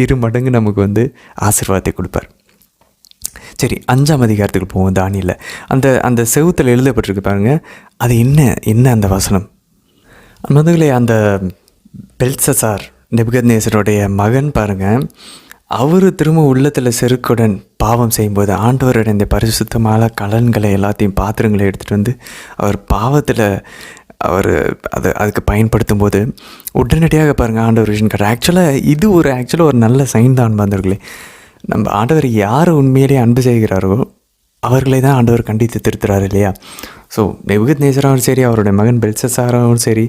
2 மடங்கு நமக்கு வந்து ஆசீர்வாதத்தை கொடுப்பார். சரி, 5ஆம் அதிகாரத்துக்கு போவோம். தானியேல் அந்த செவுத்தில் எழுதப்பட்டிருக்கு பாருங்கள். அது என்ன அந்த வசனம்? முதல்ல அந்த பெல்சசார், நேபுகத்நேசருடைய மகன் பாருங்கள், அவர் திரும்ப உள்ளத்தில் செருக்குடன் பாவம் செய்யும்போது ஆண்டவருடைய இந்த பரிசுத்தமான கலன்களை எல்லாத்தையும், பாத்திரங்களை எடுத்துகிட்டு வந்து அவர் பாவத்தில் அதுக்கு பயன்படுத்தும் போது உடனடியாக பாருங்கள் ஆண்டவர் விஷன் காட்டுற. ஆக்சுவலாக ஒரு நல்ல சைன் தான் அன்பார்ந்தவர்களே. நம்ம ஆண்டவர் யார் உண்மையிலேயே அன்பு செய்கிறாரோ அவர்களை தான் ஆண்டவர் கண்டித்து திருத்துறாரு இல்லையா? ஸோ நேபுகத்நேசரும் சரி, அவருடைய மகன் பெல்சசாரும் சரி,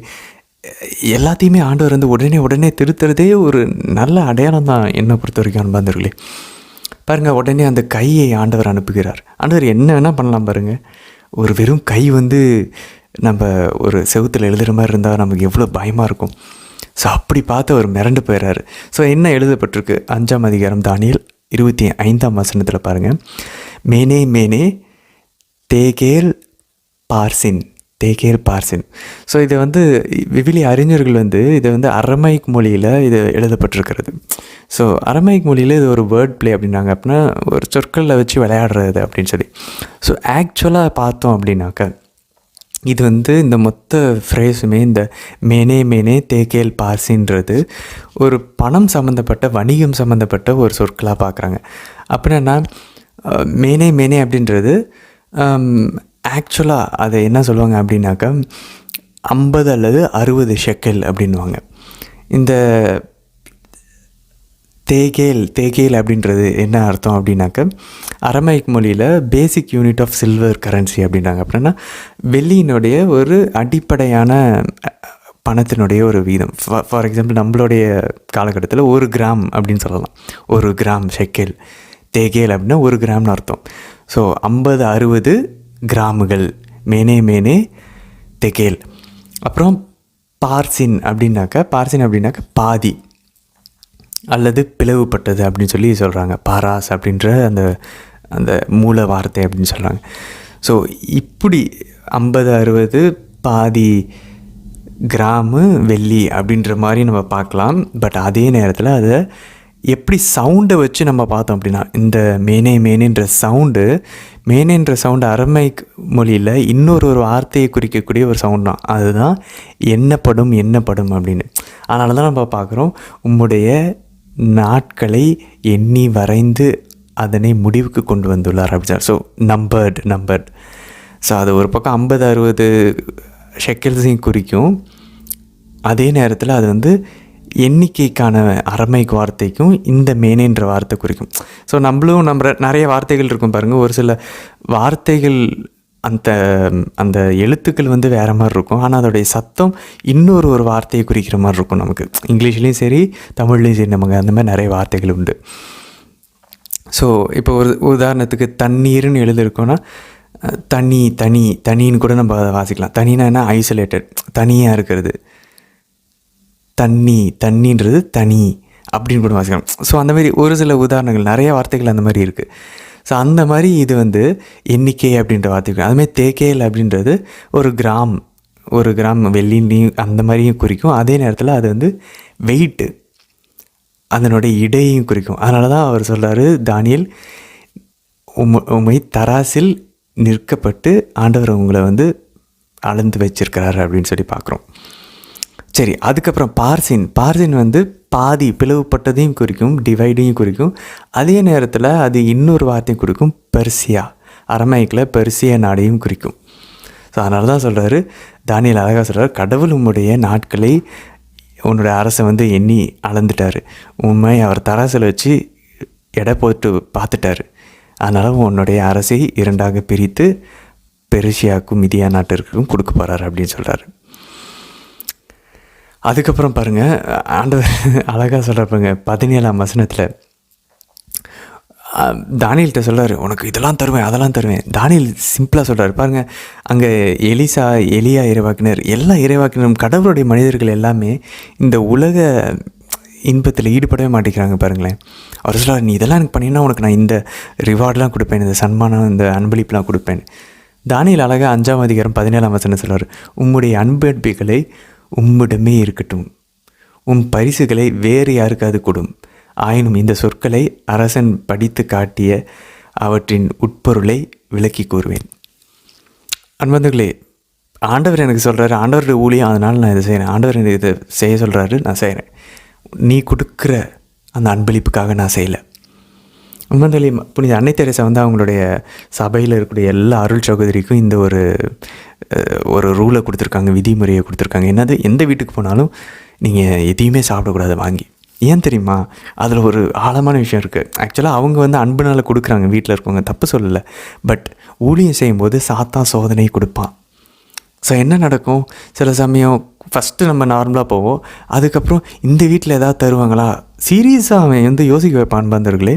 எல்லாத்தையுமே ஆண்டவர் வந்து உடனே திருத்துறதே ஒரு நல்ல அடையாளம் தான் என்னை பொறுத்த வரைக்கும் அன்பார்ந்தவர்களே. பாருங்கள், உடனே அந்த கையை ஆண்டவர் அனுப்புகிறார். ஆண்டவர் என்ன வேணால் பண்ணலாம் பாருங்கள். ஒரு வெறும் கை வந்து நம்ம ஒரு செவுத்தில் எழுதுகிற மாதிரி இருந்தால் நமக்கு எவ்வளோ பயமாக இருக்கும். ஸோ அப்படி பார்த்து அவர் மிரண்டு போயிடுறாரு. ஸோ என்ன எழுதப்பட்டிருக்கு? 5ஆம் அதிகாரம் தானியேல் 25ஆம் வசனத்தில் பாருங்கள். மேனே மேனே தேகேல் பார்சின். ஸோ இது வந்து விவிலிய அறிஞர்கள் வந்து இதை வந்து அரமைக் மொழியில் இது எழுதப்பட்டிருக்கிறது. ஸோ அரமைக் மொழியில் இது ஒரு வேர்ட் பிளே அப்படின்னாங்க. அப்படின்னா ஒரு சொற்களில் வச்சு விளையாடுறது அப்படின்னு சொல்லி. ஸோ ஆக்சுவலாக பார்த்தோம் அப்படின்னாக்க இது வந்து இந்த மொத்த ஃப்ரேஸுமே இந்த மேனே தேகேல் பார்சின்றது ஒரு பணம் சம்மந்தப்பட்ட, வணிகம் சம்மந்தப்பட்ட ஒரு சொற்களாக பார்க்குறாங்க. அப்படின்னா மேனே அப்படின்றது ஆக்சுவலாக அதை என்ன சொல்லுவாங்க அப்படின்னாக்கா 50 அல்லது 60 ஷெக்கல் அப்படின்வாங்க. இந்த தேகேல் அப்படின்றது என்ன அர்த்தம் அப்படின்னாக்க அரமைக் மொழியில் basic unit of silver currency அப்படின்றாங்க. அப்படின்னா வெள்ளியினுடைய ஒரு அடிப்படையான பணத்தினுடைய ஒரு வீதம். ஃபார் எக்ஸாம்பிள் நம்மளுடைய காலகட்டத்தில் 1 கிராம் அப்படின்னு சொல்லலாம். 1 கிராம் ஷெக்கல். தேகேல் அப்படின்னா 1 கிராம்னு அர்த்தம். ஸோ 50-60 கிராமுகள் மேனே தெகேல். அப்புறம் பார்சின் அப்படின்னாக்க பாதி அல்லது பிளவுபட்டது அப்படின்னு சொல்லி சொல்கிறாங்க. பாராஸ் அப்படின்ற அந்த மூல வார்த்தை அப்படின்னு சொல்கிறாங்க. ஸோ இப்படி 50-60 பாதி கிராமு வெள்ளி அப்படின்ற மாதிரி நம்ம பார்க்கலாம். பட் அதே நேரத்தில் அதை எப்படி சவுண்டை வச்சு நம்ம பார்த்தோம் அப்படின்னா, இந்த மேனேன்ற சவுண்டு அரமைக் மொழியில் இன்னொரு வார்த்தையை குறிக்கக்கூடிய ஒரு சவுண்ட் தான். அதுதான் எண்ணப்படும் அப்படின்னு. அதனால தான் நம்ம பார்க்குறோம், உம்முடைய நாட்களை எண்ணி வரைந்து அதனை முடிவுக்கு கொண்டு வந்துள்ளார் அப்படின்னு. So numbered. ஸோ அது ஒரு பக்கம் 50-60 ஷெக்கல்ஸையும் குறிக்கும். அதே நேரத்தில் அது வந்து எண்ணிக்கைக்கான அரமைக் வார்த்தைக்கும் இந்த மேனேன்ற வார்த்தை குறிக்கும். ஸோ நம்ம நிறைய வார்த்தைகள் இருக்கும் பாருங்கள். ஒரு சில வார்த்தைகள் அந்த எழுத்துக்கள் வந்து வேறு மாதிரி இருக்கும். ஆனால் அதோடைய சத்தம் இன்னொரு வார்த்தையை குறிக்கிற மாதிரி இருக்கும். நமக்கு இங்கிலீஷ்லேயும் சரி, தமிழ்லேயும் சரி, நமக்கு அந்த மாதிரி நிறைய வார்த்தைகள் உண்டு. ஸோ இப்போ ஒரு உதாரணத்துக்கு தண்ணீர்னு எழுதியிருக்கோன்னா தனின்னு கூட நம்ம அதை வாசிக்கலாம். தனினா என்ன? ஐசோலேட்டட், தனியாக இருக்கிறது. தண்ணின்றது தனி அப்படின்னு கூட வாசிக்கலாம். ஸோ அந்த மாதிரி ஒரு சில உதாரணங்கள், நிறைய வார்த்தைகள் அந்த மாதிரி இருக்குது. ஸோ அந்த மாதிரி இது வந்து எண்ணிக்கை அப்படின்ற வார்த்தை. அதுமாதிரி தேகேல் அப்படின்றது ஒரு கிராம் வெள்ளியும் அந்த மாதிரியும் குறிக்கும். அதே நேரத்தில் அது வந்து வெயிட்டு, அதனுடைய இடையையும் குறிக்கும். அதனால தான் அவர் சொல்கிறாரு, தானியேல் உம்மை தராசில் நிற்கப்பட்டு ஆண்டவர் உங்களை வந்து அளந்து வச்சிருக்கிறாரு அப்படின்னு சொல்லி பார்க்குறோம். சரி, அதுக்கப்புறம் பார்சின் வந்து பாதி பிளவுபட்டதையும் குறிக்கும், டிவைடையும் குறிக்கும். அதே நேரத்தில் அது இன்னொரு வார்த்தையும் குறிக்கும், பெர்சியா, அரமைக்கில் பெர்சியா நாடையும் குறிக்கும். ஸோ அதனால தான் சொல்கிறாரு, தானியேல் அழகாக சொல்கிறார், கடவுள் உம்முடைய நாட்களை, உன்னுடைய அரசை வந்து எண்ணி அளந்துட்டார். உண்மை அவர் தராசில் வச்சு எடை போட்டு பார்த்துட்டாரு. அதனால் உன்னுடைய அரசை 2ஆக பிரித்து பெர்சியாவுக்கும் மிதியா நாட்டிற்கும் கொடுக்க போகிறார் அப்படின்னு சொல்கிறாரு. அதுக்கப்புறம் பாருங்கள் ஆண்டவர் அழகாக சொல்கிறப்பாங்க 17ஆம் வசனத்தில் தானியல்கிட்ட சொல்கிறார், உனக்கு இதெல்லாம் தருவேன் அதெல்லாம் தருவேன். தானியல் சிம்பிளாக சொல்கிறார் பாருங்கள். அங்கே எலியா இறைவாக்கினர், எல்லா இறைவாக்கினரும் கடவுளுடைய மனிதர்கள் எல்லாமே இந்த உலக இன்பத்தில் ஈடுபடவே மாட்டேங்கிறாங்க பாருங்களேன். அவர் சொல்கிறார், நீ இதெல்லாம் எனக்கு பண்ணினா உனக்கு நான் இந்த ரிவார்டெலாம் கொடுப்பேன், இந்த சன்மானம் இந்த அன்பளிப்புலாம் கொடுப்பேன். தானியல் அழகாக 5ஆம் அதிகாரம் 17ஆம் வசனம் சொல்கிறார், உம்முடைய அன்பளிப்புகளை உம்மிடமே இருக்கட்டும், உம் பரிசுகளை வேறு யாருக்காவது கொடும். ஆயினும் இந்த சொற்களை அரசன் படித்து காட்டிய அவற்றின் உட்பொருளை விளக்கி கூறுவேன். அன்பர்களே, ஆண்டவர் எனக்கு சொல்கிறாரு, ஆண்டவருடைய ஊழியம், அதனால் நான் இதை செய்கிறேன். ஆண்டவர் எனக்கு இதை செய்ய சொல்கிறாரு, நான் செய்கிறேன். நீ கொடுக்குற அந்த அன்பளிப்புக்காக நான் செய்யலை. அன்பர்களே, புனித அன்னை தெரசா வந்து அவங்களுடைய சபையில் இருக்கக்கூடிய எல்லா அருள் சகோதரிக்கும் இந்த ஒரு ரூலை கொடுத்துருக்காங்க, விதிமுறையை கொடுத்துருக்காங்க. என்னது, எந்த வீட்டுக்கு போனாலும் நீங்கள் எதையுமே சாப்பிடக்கூடாது வாங்கி. ஏன் தெரியுமா? அதில் ஒரு ஆழமான விஷயம் இருக்குது. ஆக்சுவலாக அவங்க வந்து அன்புனால் கொடுக்குறாங்க, வீட்டில் இருக்கவங்க, தப்பு சொல்லலை. பட் ஊழியம் செய்யும்போது சாத்தான் சோதனை கொடுப்பான். ஸோ என்ன நடக்கும், சில சமயம் ஃபஸ்ட்டு நம்ம நார்மலாக போவோம், அதுக்கப்புறம் இந்த வீட்டில் ஏதாவது தருவாங்களா, சீரியஸாக அவன் வந்து யோசிக்க வைப்பான் பந்தர்களே.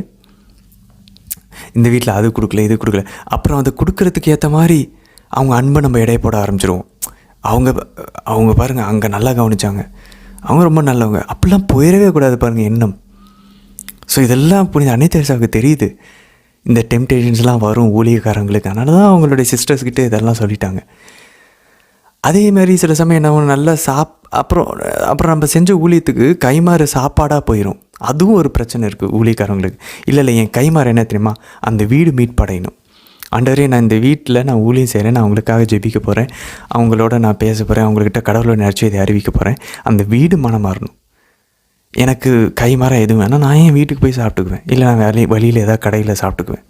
இந்த வீட்டில் அது கொடுக்கல இது கொடுக்கல, அப்புறம் அதை கொடுக்கறதுக்கு ஏற்ற மாதிரி அவங்க அன்பை நம்ம எடை போட ஆரம்பிச்சிருவோம். அவங்க பாருங்கள், அங்கே நல்லா கவனித்தாங்க, அவங்க ரொம்ப நல்லவங்க, அப்படிலாம் போயிடவே கூடாது பாருங்கள் எண்ணம். ஸோ இதெல்லாம் புனித அன்னை தெரசாவுக்கு தெரியுது, இந்த டெம்டேஷன்ஸ்லாம் வரும் ஊழியக்காரங்களுக்கு. அதனால தான் அவங்களுடைய சிஸ்டர்ஸ்கிட்ட இதெல்லாம் சொல்லிட்டாங்க. அதே மாதிரி சில சமயம் நம்ம நல்லா அப்புறம் நம்ம செஞ்ச ஊழியத்துக்கு கைமாறு சாப்பாடாக போயிடும். அதுவும் ஒரு பிரச்சனை இருக்குது ஊழியக்காரங்களுக்கு. இல்லை என் கைமாறு என்ன தெரியுமா, அந்த வீடு மீட்படையணும். ஆண்டவரே, நான் இந்த வீட்டில் நான் ஊழியம் செய்கிறேன், நான் அவங்களுக்காக ஜெபிக்க போகிறேன், அவங்களோட நான் பேச போகிறேன், அவங்கக்கிட்ட கடவுளோட நற்செய்தியை அறிவிக்க போகிறேன், அந்த வீடு மனம் மாறணும். எனக்கு கைமாற எதுவும் வேணால் நான் என் வீட்டுக்கு போய் சாப்பிட்டுக்குவேன், இல்லை நான் வழியில் ஏதாவது கடையில் சாப்பிட்டுக்குவேன்.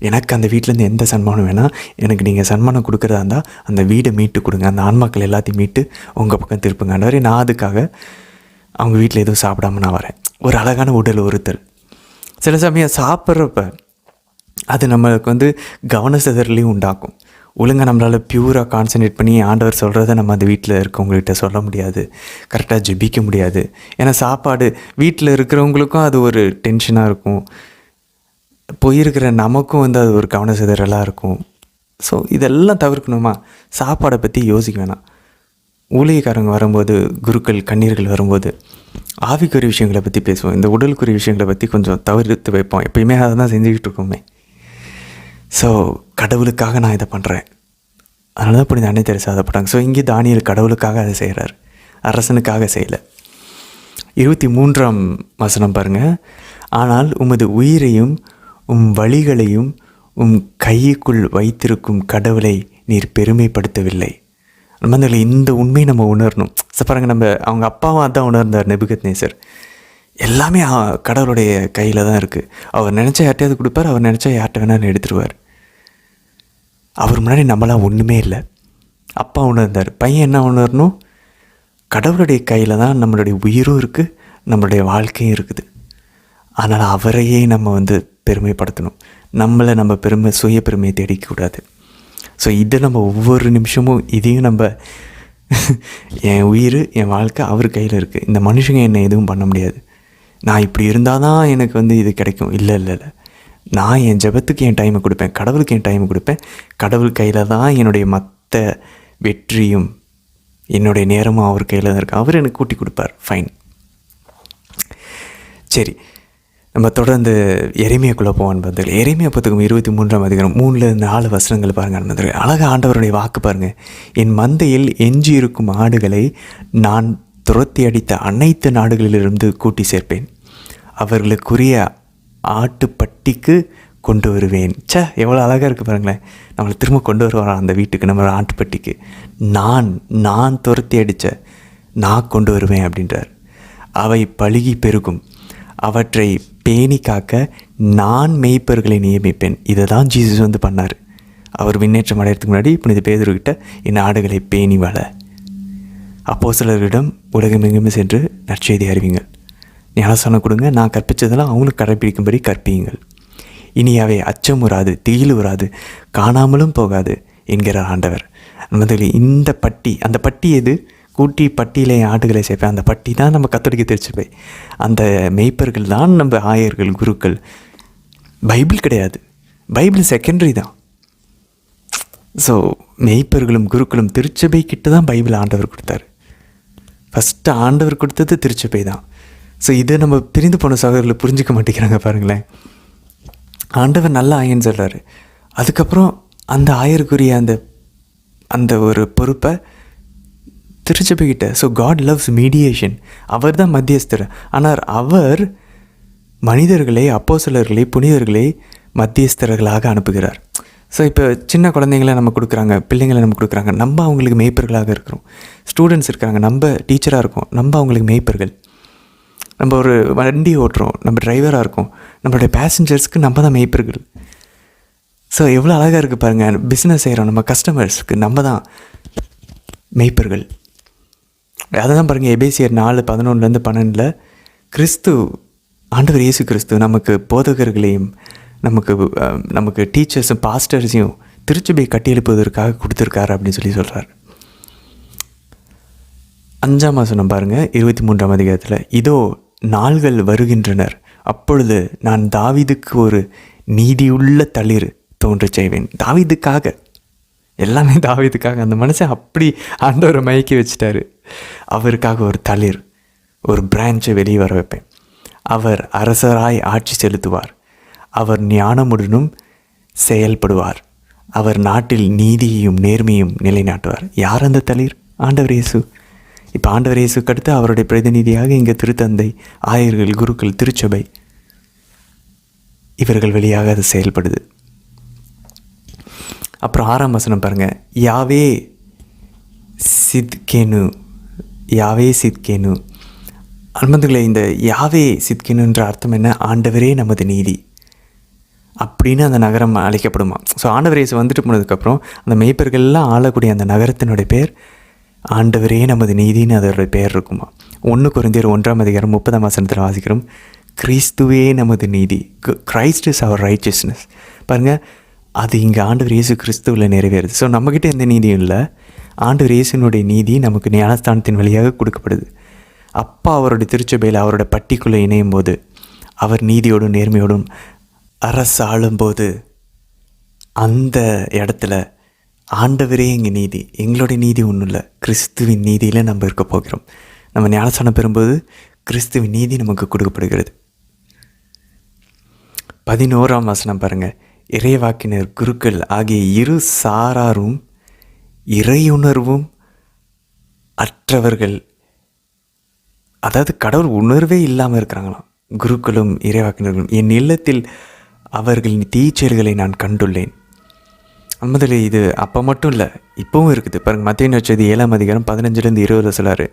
எனக்கு அந்த வீட்டிலேருந்து எந்த சன்மானம் வேணால், எனக்கு நீங்கள் சன்மானம் கொடுக்குறதா இருந்தால் அந்த வீடை மீட்டு கொடுங்க, அந்த ஆன்மாக்கள் எல்லாத்தையும் மீட்டு உங்கள் பக்கம் திருப்புங்க. ஆண்டவரே, நான் அதுக்காக அவங்க வீட்டில் எதுவும் சாப்பிடாம நான் வரேன். ஒரு அழகான உடல் ஒருத்தல். சில சமயம் சாப்பிட்றப்ப அது நம்மளுக்கு வந்து கவன சிதறலையும் உண்டாக்கும். ஒழுங்காக நம்மளால் பியூராக கான்சன்ட்ரேட் பண்ணி ஆண்டவர் சொல்கிறத நம்ம அந்த வீட்டில் இருக்கவங்கள்கிட்ட சொல்ல முடியாது, கரெக்டாக ஜெபிக்க முடியாது. ஏன்னா சாப்பாடு வீட்டில் இருக்கிறவங்களுக்கும் அது ஒரு டென்ஷனாக இருக்கும், போயிருக்கிற நமக்கும் வந்து அது ஒரு கவன சிதறலாக இருக்கும். ஸோ இதெல்லாம் தவிர்க்கணுமா, சாப்பாடை பற்றி யோசிக்க வேணாம். ஊழியக்காரங்க வரும்போது, குருக்கள் கண்ணீர்கள் வரும்போது ஆவிக்குரிய விஷயங்களை பற்றி பேசுவோம், இந்த உடலுக்குரிய விஷயங்களை பற்றி கொஞ்சம் தவிர்த்து வைப்போம். எப்பயுமே அதை தான் செஞ்சுக்கிட்டு இருக்கோமே. ஸோ கடவுளுக்காக நான் இதை பண்ணுறேன், அதனால தான் புனித அன்னை தெரசா அதை பண்ணாங்க. ஸோ இங்கே தானியல் கடவுளுக்காக அதை செய்கிறார், அரசனுக்காக செய்யலை. 23ஆம் வசனம் பாருங்கள். ஆனால் உமது உயிரையும் உம் வழிகளையும் உம் கைக்குள் வைத்திருக்கும் கடவுளை நீர் பெருமைப்படுத்தவில்லை. நம்ம இந்த உண்மையை நம்ம உணரணும். பாருங்கள், அவங்க அப்பாவும் அதான் உணர்ந்தார், நெபுகத்நேசர். எல்லாமே கடவுளுடைய கையில் தான் இருக்குது. அவர் நினச்சா யார்ட்டையாவது கொடுப்பார், அவர் நினச்சா யார்கிட்ட வேணாலும் எடுத்துருவார். அவர் முன்னாடி நம்மளாம் ஒன்றுமே இல்லை. அப்பா உணர்ந்தார், பையன் என்ன உணரணும், கடவுளுடைய கையில் தான் நம்மளுடைய உயிரும் இருக்குது, நம்மளுடைய வாழ்க்கையும் இருக்குது. அதனால் அவரையே நம்ம வந்து பெருமைப்படுத்தணும், நம்மளை நம்ம சுய பெருமையை தேடிக்கூடாது. ஸோ இதை நம்ம ஒவ்வொரு நிமிஷமும் இதையும் நம்ம என் உயிர் என் வாழ்க்கை அவர் கையில் இருக்குது, இந்த மனுஷங்க என்னை எதுவும் பண்ண முடியாது, நான் இப்படி இருந்தால் தான் எனக்கு வந்து இது கிடைக்கும், இல்லை, நான் என் ஜெபத்துக்கு என் டைமை கொடுப்பேன், கடவுளுக்கு என் டைமை கொடுப்பேன், கடவுள் கையில் தான் என்னுடைய மற்ற வெற்றியும் என்னுடைய நேரமும் அவர் கையில் தான் இருக்குது, அவர் எனக்கு கூட்டி கொடுப்பார். ஃபைன். சரி, நம்ம தொடர்ந்து எரேமியாக்குள்ளே போவோம் பார்த்தீங்க. எரேமியா புத்தகம் 23ஆம் அதிகாரம் 3-4 வசனங்கள் பாருங்கள் நண்பர்களே. அழகாக ஆண்டவருடைய வாக்கு பாருங்கள். என் மந்தையில் எஞ்சி இருக்கும் ஆடுகளை நான் துரத்தி அடித்த அனைத்து நாடுகளிலிருந்து கூட்டி சேர்ப்பேன், அவர்களுக்குரிய ஆட்டுப்பட்டிக்கு கொண்டு வருவேன். எவ்வளோ அழகாக இருக்குது பாருங்களேன். நம்மளை திரும்ப கொண்டு வருவாராம் அந்த வீட்டுக்கு, நம்ம ஆட்டுப்பட்டிக்கு. நான் துரத்தி அடித்த நான் கொண்டு வருவேன் அப்படின்றார். அவை பழுகி பெருகும், அவற்றை பேணி காக்க நான் மேய்ப்பர்களை நியமிப்பேன். இதை தான் ஜீசஸ் வந்து பண்ணார். அவர் விண்ணேற்றம் அடையிறதுக்கு முன்னாடி புனித பேதுருக்கிட்ட என் ஆடுகளை பேணி வள, அப்போஸ்தலர்களிடம் உலகமெங்குமே சென்று நற்செய்தி அறிவிங்கள், ஞானஸ்நானம் கொடுங்க, நான் கற்பித்ததெல்லாம் அவங்களுக்கு கடைப்பிடிக்கும்படி கற்பியுங்கள், இனி அவை அச்சம் வராது, திகில் வராது, காணாமலும் போகாது என்கிறார் ஆண்டவர். இந்த பட்டி, அந்த பட்டி எது, கூட்டி பட்டியிலே ஆடுகளை சேர்ப்பேன். அந்த பட்டி தான் நம்ம கத்தோலிக்க திருச்சபை. அந்த மெய்ப்பர்கள் தான் நம்ம ஆயர்கள், குருக்கள். பைபிள் கிடையாது, பைபிள் செகண்டரி தான். ஸோ மெய்ப்பர்களும் குருக்களும் திருச்சபை கிட்ட தான் பைபிள் ஆண்டவர் கொடுத்தாரு. ஃபஸ்ட்டு ஆண்டவர் கொடுத்தது திருச்சபை தான். ஸோ இதை நம்ம பிரிந்து போன சகோதரர்களை புரிஞ்சிக்க மாட்டேங்கிறாங்க பாருங்களேன். ஆண்டவர் நல்ல ஆயன்னு சொல்கிறாரு. அதுக்கப்புறம் அந்த ஆயருக்குரிய அந்த ஒரு பொறுப்பை திருச்சபைக்கிட்ட. So God loves mediation. அவர் தான் மத்தியஸ்தர். ஆனால் அவர் மனிதர்களை, அப்போஸ்தலர்களை, புனிதர்களை மத்தியஸ்தர்களாக அனுப்புகிறார். ஸோ இப்போ சின்ன குழந்தைங்களை நம்ம கொடுக்குறாங்க, பிள்ளைங்களை நம்ம கொடுக்குறாங்க, நம்ம அவங்களுக்கு மேய்ப்பர்களாக இருக்கிறோம். ஸ்டூடெண்ட்ஸ் இருக்காங்க, நம்ம டீச்சராக இருக்கோம், நம்ம அவங்களுக்கு மேய்ப்பர்கள். நம்ம ஒரு வண்டி ஓட்டுறோம், நம்ம டிரைவராக இருக்கோம், நம்மளுடைய பேசஞ்சர்ஸ்க்கு நம்ம தான் மேய்ப்பர்கள். ஸோ எவ்வளோ அழகாக இருக்குது பாருங்கள். பிஸ்னஸ் செய்கிறோம், நம்ம கஸ்டமர்ஸ்க்கு நம்ம தான் மேய்ப்பர்கள். அதை தான் பாருங்கள், எபேசியர் 4:11-12 கிறிஸ்து, ஆண்டவர் இயேசு கிறிஸ்து நமக்கு போதகர்களையும் நமக்கு டீச்சர்ஸும் பாஸ்டர்ஸையும் திருச்சபையை கட்டியெழுப்புவதற்காக கொடுத்துருக்காரு அப்படின்னு சொல்கிறார். 5ஆம் வசனம் பாருங்கள், 23ஆம் அதிகாரத்தில், இதோ நாள்கள் வருகின்றனர், அப்பொழுது நான் தாவீதுக்கு ஒரு நீதியுள்ள தளிர் தோன்றச் செய்வேன். தாவீதுக்காக, எல்லாமே தாவீதுக்காக. அந்த மனுஷன் அப்படி ஆண்டவரை மயக்கி வச்சுட்டாரு. அவருக்காக ஒரு தளிர், ஒரு பிரான்ச்சை வெளியே வர வைப்பேன். அவர் அரசராய் ஆட்சி செலுத்துவார், அவர் ஞானமுடனும் செயல்படுவார், அவர் நாட்டில் நீதியையும் நேர்மையும் நிலைநாட்டுவார். யார் அந்த தளிர்? ஆண்டவர் இயேசு. இப்போ ஆண்டவர் இயேசுக்கு அடுத்து அவருடைய பிரதிநிதியாக இங்கே திருத்தந்தை, ஆயர்கள், குருக்கள், திருச்சபை, இவர்கள் வழியாக அது செயல்படுது. அப்புறம் 6ஆம் வசனம் பாருங்கள், யாவே சித்கேனு. யாவே சித்கேனு அன்பந்துகளை, இந்த யாவே சித்கேனுன்ற அர்த்தம் என்ன? ஆண்டவரே நமது நீதி அப்படின்னு அந்த நகரம் அழைக்கப்படுமா. ஸோ ஆண்டவர் இயேசு வந்துட்டு போனதுக்கப்புறம் அந்த மெய்ப்பர்கள்லாம் ஆளக்கூடிய அந்த நகரத்தினுடைய பேர் ஆண்டவரே நமது நீதின்னு அதோடைய பெயர் இருக்குமா. 1 கொரிந்தியர் 1ஆம் அதிகாரம் 30ஆம் வசனத்தில் வாசிக்கிறோம், கிறிஸ்துவே நமது நீதி. Christ is our righteousness. பாருங்கள், அது இங்கே ஆண்டவர் இயேசு கிறிஸ்துவில் நிறைவேறுது. ஸோ நம்மக்கிட்ட எந்த நீதியும் இல்லை, ஆண்டவர் இயேசுனுடைய நீதி நமக்கு ஞானஸ்தானத்தின் வழியாக கொடுக்கப்படுது. அப்பா அவருடைய திருச்சபையில் அவரோட பட்டிக்குள்ளே இணையும் போது, அவர் நீதியோடும் நேர்மையோடும் அரசு ஆளும்போது, அந்த இடத்துல ஆண்டவரே எங்கள் நீதி, எங்களுடைய நீதி ஒன்றும் இல்லை, கிறிஸ்துவின் நீதியில் நம்ம இருக்க போகிறோம். நம்ம ஞானஸ்தானம் பெறும்போது கிறிஸ்துவின் நீதி நமக்கு கொடுக்கப்படுகிறது. 11ஆம் வசனம் பாருங்கள், இறைவாக்கினர், குருக்கள் ஆகிய இரு சாராரும் இறையுணர்வும் அற்றவர்கள். அதாவது கடவுள் உணர்வே இல்லாமல் இருக்கிறாங்களாம் குருக்களும் இறைவாக்கினர்களும். என் இல்லத்தில் அவர்களின் தீச்செயல்களை நான் கண்டுள்ளேன். முதல்ல இது அப்போ மட்டும் இல்லை, இப்போவும் இருக்குது பாருங்கள். மத்தேயு நற்செய்தி 7ஆம் அதிகாரம் 15-20 சொல்கிறாரு,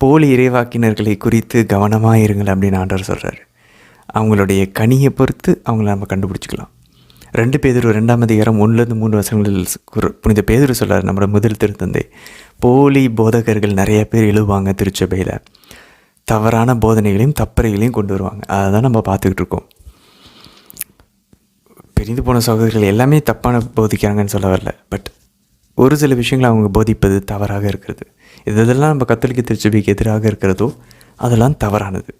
போலி இறைவாக்கினர்களை குறித்து கவனமாக இருங்கள் அப்படின்னு ஆண்டவர் சொல்கிறாரு. அவங்களுடைய கனியை பொறுத்து அவங்கள நம்ம கண்டுபிடிச்சிக்கலாம். 2 பேதுரு 2ஆம் அதிகாரம் 1-3 வசனங்களில் புனித பேதுரு சொல்கிறார், நம்மளோட முதல் திருத்தந்தை, போலி போதகர்கள் நிறைய பேர் எழுவாங்க திருச்சபையில், தவறான போதனைகளையும் தப்பறைகளையும் கொண்டு வருவாங்க. அதை தான் நம்ம பார்த்துக்கிட்டு இருக்கோம். பிரிந்து போன சகோதரர்கள் எல்லாமே தப்பான போதிக்கிறாங்கன்னு சொல்ல வரல, பட் ஒரு சில விஷயங்களை அவங்க போதிப்பது தவறாக இருக்கிறது. இதெல்லாம் நம்ம கத்தோலிக்க திருச்சபைக்கு எதிராக இருக்கிறதோ அதெல்லாம் தவறானது.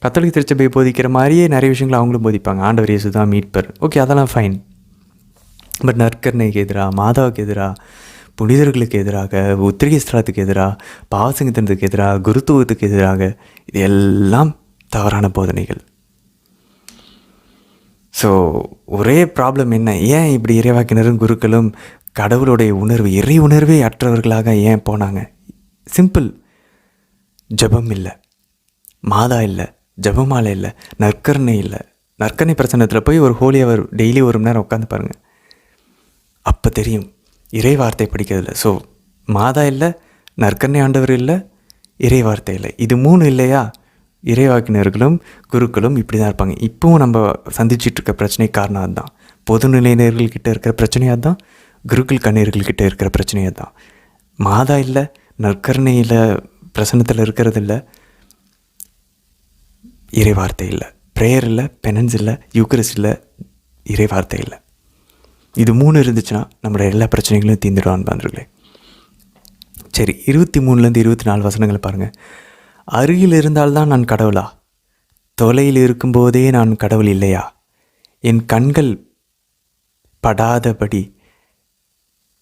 கத்தோலிக்க திருச்சபையை போதிக்கிற மாதிரியே நிறைய விஷயங்களை அவங்களும் போதிப்பாங்க. ஆண்டவர் இயேசு தான் மீட்பர், ஓகே, அதெல்லாம் ஃபைன். பட் நற்கருணைக்கு எதிராக, மாதாவுக்கு எதிராக, புனிதர்களுக்கு எதிராக, உத்திரிகை ஸ்தலத்துக்கு எதிராக, பாவசங்கத்தினத்துக்கு எதிராக, குருத்துவத்துக்கு எதிராக, இது எல்லாம் தவறான போதனைகள். ஸோ ஒரே ப்ராப்ளம் என்ன, ஏன் இப்படி இறைவாக்கினரும் குருக்களும் கடவுளுடைய உணர்வு, இறை உணர்வே அற்றவர்களாக ஏன் போனாங்க? சிம்பிள், ஜபம் இல்லை, மாதா இல்லை, ஜபமாலை இல்லை, நற்கருணை இல்லை. நற்கருணை பிரசன்னத்தில் போய் ஒரு ஹோலி அவர் டெய்லி 1 மணி நேரம் உட்காந்து பாருங்கள், அப்போ தெரியும் இறை வார்த்தை படிக்கிறதில்ல. ஸோ மாதா இல்லை, நற்கருணை ஆண்டவர் இல்லை, இறை வார்த்தை இல்லை. இது 3 இல்லையா, இறைவாக்கினர்களும் குருக்களும் இப்படி தான் இருப்பாங்க. இப்போவும் நம்ம சந்திச்சிட்ருக்க பிரச்சனை காரணம் அதுதான். பொதுநிலையினர்கள்கிட்ட இருக்கிற பிரச்சனையாக தான், குருக்கள் கண்ணீர்கள்கிட்ட இருக்கிற பிரச்சனையாக தான். மாதா இல்லை, நற்கருணையில் பிரசன்னத்தில் இருக்கிறது இல்லை, இறை வார்த்தை இல்லை, ப்ரேயர் இல்லை, பெனன்ஸ் இல்லை, யூக்கரிஸ்ட் இல்லை, இறை வார்த்தை இல்லை. இது 3 இருந்துச்சுன்னா நம்மளோட எல்லா பிரச்சனைகளும் தீர்ந்துடுவான்னு பாருங்களே. சரி, 23லேருந்து 24 வசனங்களை பாருங்கள். அருகில் இருந்தால்தான் நான் கடவுளா? தொலையில் இருக்கும்போதே நான் கடவுள் இல்லையா? என் கண்கள் படாதபடி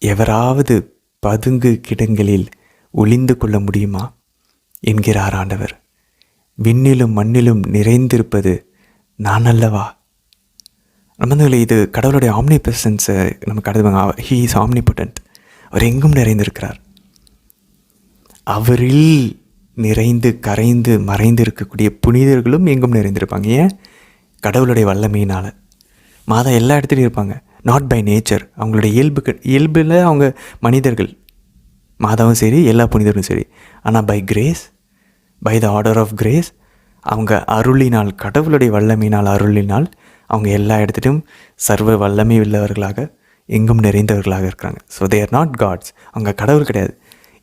எவராவது பதுங்கு கிடங்களில் ஒளிந்து கொள்ள முடியுமா என்கிறார் ஆண்டவர். விண்ணிலும் மண்ணிலும் நிறைந்திருப்பது நான் அல்லவா? நம்ம இது கடவுளுடைய ஆம்னி பிரசன்ஸை நம்ம கடவுங்க. He is omnipotent. அவர் எங்கும் நிறைந்திருக்கிறார். அவரில் நிறைந்து கரைந்து மறைந்து இருக்கக்கூடிய புனிதர்களும் எங்கும் நிறைந்திருப்பாங்க. ஏன்? கடவுளுடைய வல்லமையினால். மாதா எல்லா இடத்துலையும் இருப்பாங்க. Not by nature. அவங்களுடைய இயல்பில் அவங்க மனிதர்கள், மாதாவும் சரி எல்லா புனிதர்களும் சரி. ஆனால் by grace, by the order of grace, அவங்க அருளினால், கடவுளுடைய வல்லமையினால், அருளினால் அவங்க எல்லா இடத்துலையும் சர்வ வல்லமை உள்ளவர்களாக எங்கும் நிறைந்தவர்களாக இருக்கிறாங்க. So they are not gods. அவங்க கடவுள் கிடையாது.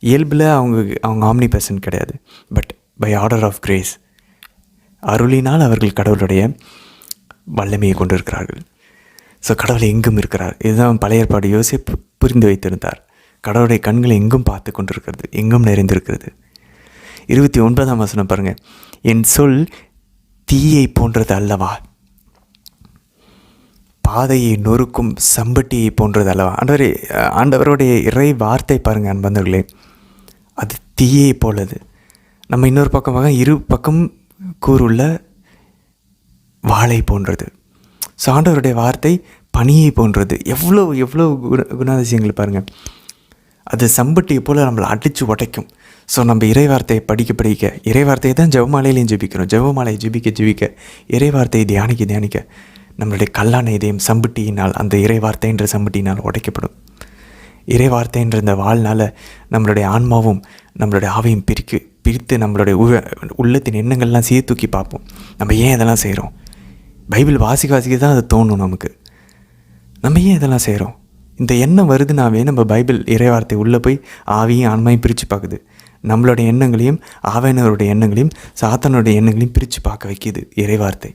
இயல்பில் அவங்க ஆம்னி பர்சன் கிடையாது. But by order of grace, அருளினால் அவர்கள் கடவுளுடைய வல்லமையை கொண்டு இருக்கிறார்கள். ஸோ கடவுள் எங்கும் இருக்கிறார். இதுதான் பழைய ஏற்பாடு யோசேப்பு புரிந்து வைத்திருந்தார். கடவுளுடைய கண்கள் எங்கும் பார்த்து கொண்டிருக்கிறது, எங்கும் நிறைந்திருக்கிறது. 29ஆம் வசனம் பாருங்கள். என் சொல் தீயை போன்றது அல்லவா? பாதையை நொறுக்கும் சம்பட்டியை போன்றது அல்லவா? ஆண்டவருடைய இறை வார்த்தை பாருங்கள் அன்பர்களே, அது தீயை போலது. நம்ம இன்னொரு பக்கமாக இரு பக்கம் கூறுள்ள வாளை போன்றது. ஸோ ஆண்டவருடைய வார்த்தை பனியை போன்றது. எவ்வளோ எவ்வளோ குணாதிசயங்கள் பாருங்கள். அது சம்பட்டியை போல் நம்மளை அடித்து உடைக்கும். ஸோ நம்ம இறை வார்த்தையை படிக்க இறை வார்த்தையை தான் ஜெபமாலையிலையும் ஜெபிக்கிறோம். ஜெபமாலையை ஜெபிக்க இறை வார்த்தையை தியானிக்க நம்மளுடைய கல்லான இதயம் சம்பட்டியினால், அந்த இறை வார்த்தைன்ற சம்பட்டியினால் உடைக்கப்படும். இறை வார்த்தைன்ற இந்த வாழ்னால் நம்மளுடைய ஆன்மாவும் நம்மளுடைய ஆவையும் பிரித்து நம்மளுடைய உள்ளத்தின் எண்ணங்கள்லாம் சீர்தூக்கி பார்ப்போம். நம்ம ஏன் இதெல்லாம் செய்கிறோம்? பைபிள் வாசிக்க தான் அது தோணும் நமக்கு. நம்ம ஏன் இதெல்லாம் செய்கிறோம்? இந்த எண்ணம் வருதுனாவே நம்ம பைபிள் இறை வார்த்தை உள்ளே போய் ஆவியும் ஆன்மாவையும் பிரித்து பார்க்குது. நம்மளுடைய எண்ணங்களையும் ஆவியானவருடைய எண்ணங்களையும் சாத்தானுடைய எண்ணங்களையும் பிரித்து பார்க்க வைக்கிது இறை வார்த்தை.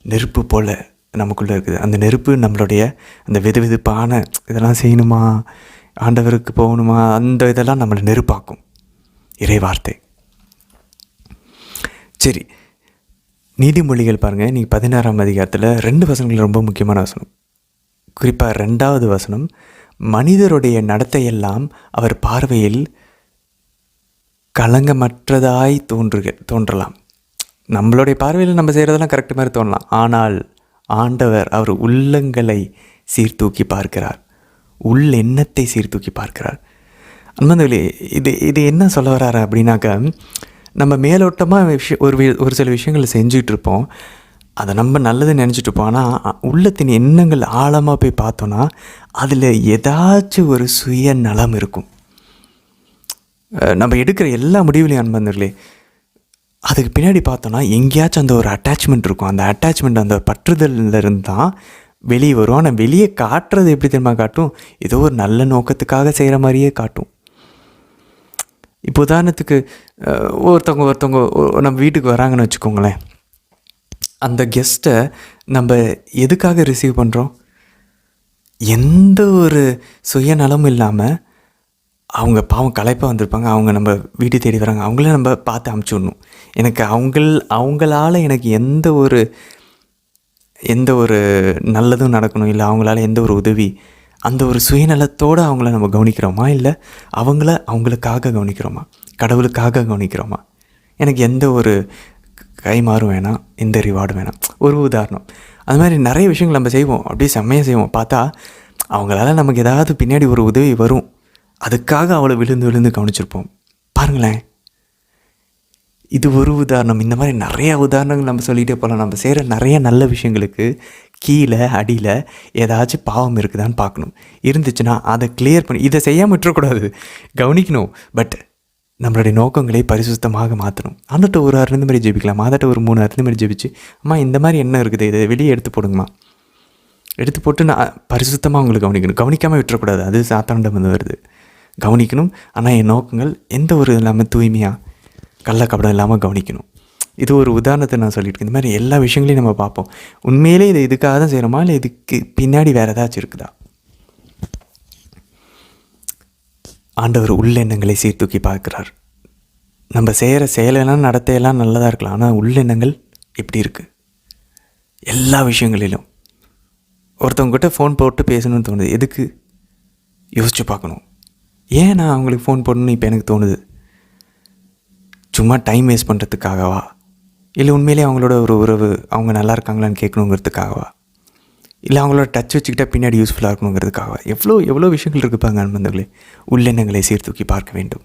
நெருப்பு போல் நமக்குள்ளே இருக்குது. அந்த நெருப்பு நம்மளுடைய அந்த வெதுவெதுப்பான இதெல்லாம் செய்யணுமா, ஆண்டவருக்கு போகணுமா, அந்த இதெல்லாம் நம்மளை நெருப்பாக்கும் இறை வார்த்தை. சரி, நீதிமொழிகள் பாருங்கள். நீங்கள் 16ஆம் அதிகாரத்தில் 2 வசனங்கள் ரொம்ப முக்கியமான வசனம். குறிப்பாக 2வது வசனம், மனிதருடைய நடத்தையெல்லாம் அவர் பார்வையில் களங்கமற்றதாய் தோன்றலாம். நம்மளுடைய பார்வையில் நம்ம செய்கிறதெல்லாம் கரெக்டு மாதிரி தோணலாம். ஆனால் ஆண்டவர் அவர் உள்ளங்களை சீர்தூக்கி பார்க்கிறார், எண்ணத்தை சீர்தூக்கி பார்க்கிறார். அன்பர்களே, இது என்ன சொல்ல வர்றாரு அப்படின்னாக்கா, நம்ம மேலோட்டமாக ஒரு சில விஷயங்களை செஞ்சுக்கிட்டு இருப்போம். அதை நம்ம நல்லது நினச்சிட்டு இருப்போம். ஆனால் உள்ளத்தின் எண்ணங்கள் ஆழமாக போய் பார்த்தோன்னா அதில் ஏதாச்சும் ஒரு சுயநலம் இருக்கும். நம்ம எடுக்கிற எல்லா முடிவுலையும் அன்பர்களே, அதுக்கு பின்னாடி பார்த்தோன்னா எங்கேயாச்சும் அந்த ஒரு அட்டாச்மெண்ட் இருக்கும். அந்த அட்டாச்மெண்ட், அந்த பற்றுதலிருந்து தான் வெளியே வரும். ஆனால் வெளியே காட்டுறது எப்படி தெரியுமா காட்டும்? ஏதோ ஒரு நல்ல நோக்கத்துக்காக செய்கிற மாதிரியே காட்டும். இப்போ உதாரணத்துக்கு ஒருத்தவங்க நம்ம வீட்டுக்கு வராங்கன்னு வச்சுக்கோங்களேன். அந்த கெஸ்ட்டை நம்ம எதுக்காக ரிசீவ் பண்ணுறோம்? எந்த ஒரு சுயநலமும் இல்லாமல், அவங்க பாவம் களைப்பாக வந்திருப்பாங்க, அவங்க நம்ம வீட்டை தேடி வராங்க, அவங்கள நம்ம பார்த்து அமுச்சு விடணும். எனக்கு அவங்களால எனக்கு எந்த ஒரு நல்லதும் நடக்கணும், இல்லை அவங்களால எந்த ஒரு உதவி, அந்த ஒரு சுயநலத்தோடு அவங்கள நம்ம கவனிக்கிறோமா, இல்லை அவங்களுக்காக கவனிக்கிறோமா, கடவுளுக்காக கவனிக்கிறோமா? எனக்கு எந்த ஒரு கைமாறும் வேணாம், எந்த ரிவார்டும் வேணாம். ஒரு உதாரணம், அது மாதிரி நிறைய விஷயங்கள் நம்ம செய்வோம், அப்படியே செம்மையாக செய்வோம். பார்த்தா அவங்களால நமக்கு ஏதாவது பின்னாடி ஒரு உதவி வரும், அதுக்காக அவளை விழுந்து கவனிச்சிருப்போம். பாருங்களேன், இது ஒரு உதாரணம். இந்த மாதிரி நிறைய உதாரணங்கள் நம்ம சொல்லிகிட்டே போகலாம். நம்ம செய்கிற நிறைய நல்ல விஷயங்களுக்கு கீழே அடியில் ஏதாச்சும் பாவம் இருக்குதான்னு பார்க்கணும். இருந்துச்சுன்னா அதை கிளியர் பண்ணி, இதை செய்யாமல் விட்டுறக்கூடாது, கவனிக்கணும். பட் நம்மளுடைய நோக்கங்களை பரிசுத்தமாக மாற்றணும். ஆண்டுகிட்ட ஒரு 6 மாதிரி ஜெபிக்கலாம், மாதாட்ட ஒரு 3 மாதிரி ஜெபிச்சு, அம்மா இந்த மாதிரி என்ன இருக்குது, இதை வெளியே எடுத்து போடுங்கம்மா, எடுத்து போட்டு நான் பரிசுத்தமாக உங்களுக்கு கவனிக்கணும். கவனிக்காமல் விட்டுறக்கூடாது, அது சாத்தானிடம் வந்து வருது. கவனிக்கணும், ஆனால் என் நோக்கங்கள் எந்த ஒரு இல்லாமல் தூய்மையாக கள்ளக்கபடம் இல்லாமல் கவனிக்கணும். இது ஒரு உதாரணத்தை நான் சொல்லியிருக்கேன். இந்த மாதிரி எல்லா விஷயங்களையும் நம்ம பார்ப்போம். உண்மையிலே இதை இதுக்காக தான் செய்கிறோமா, இல்லை இதுக்கு பின்னாடி வேறு ஏதாச்சும் இருக்குதா? ஆண்டவர் உள்ளெண்ணங்களை சீர்தூக்கி பார்க்குறார். நம்ம செய்கிற செயலெல்லாம் நடத்தையெல்லாம் நல்லதாக இருக்கலாம், ஆனால் உள்ளெண்ணங்கள் எப்படி இருக்குது? எல்லா விஷயங்களிலும் ஒருத்தவங்ககிட்ட ஃபோன் போட்டு பேசணும்னு தோணுது. எதுக்கு? யோசித்து பார்க்கணும். ஏன் நான் அவங்களுக்கு ஃபோன் போடணும்னு இப்போ எனக்கு தோணுது? சும்மா டைம் வேஸ்ட் பண்ணுறதுக்காகவா? இல்லை உண்மையிலே அவங்களோட ஒரு உறவு அவங்க நல்லா இருக்காங்களான்னு கேட்கணுங்கிறதுக்காகவா? இல்லை அவங்களோட டச் வச்சுக்கிட்டால் பின்னாடி யூஸ்ஃபுல்லாக இருக்கணுங்கிறதுக்காகவா? எவ்வளோ விஷயங்கள் இருக்குப்பாங்க அன்பர்களே. உள்ளெண்ணங்களை சீர்தூக்கி பார்க்க வேண்டும்.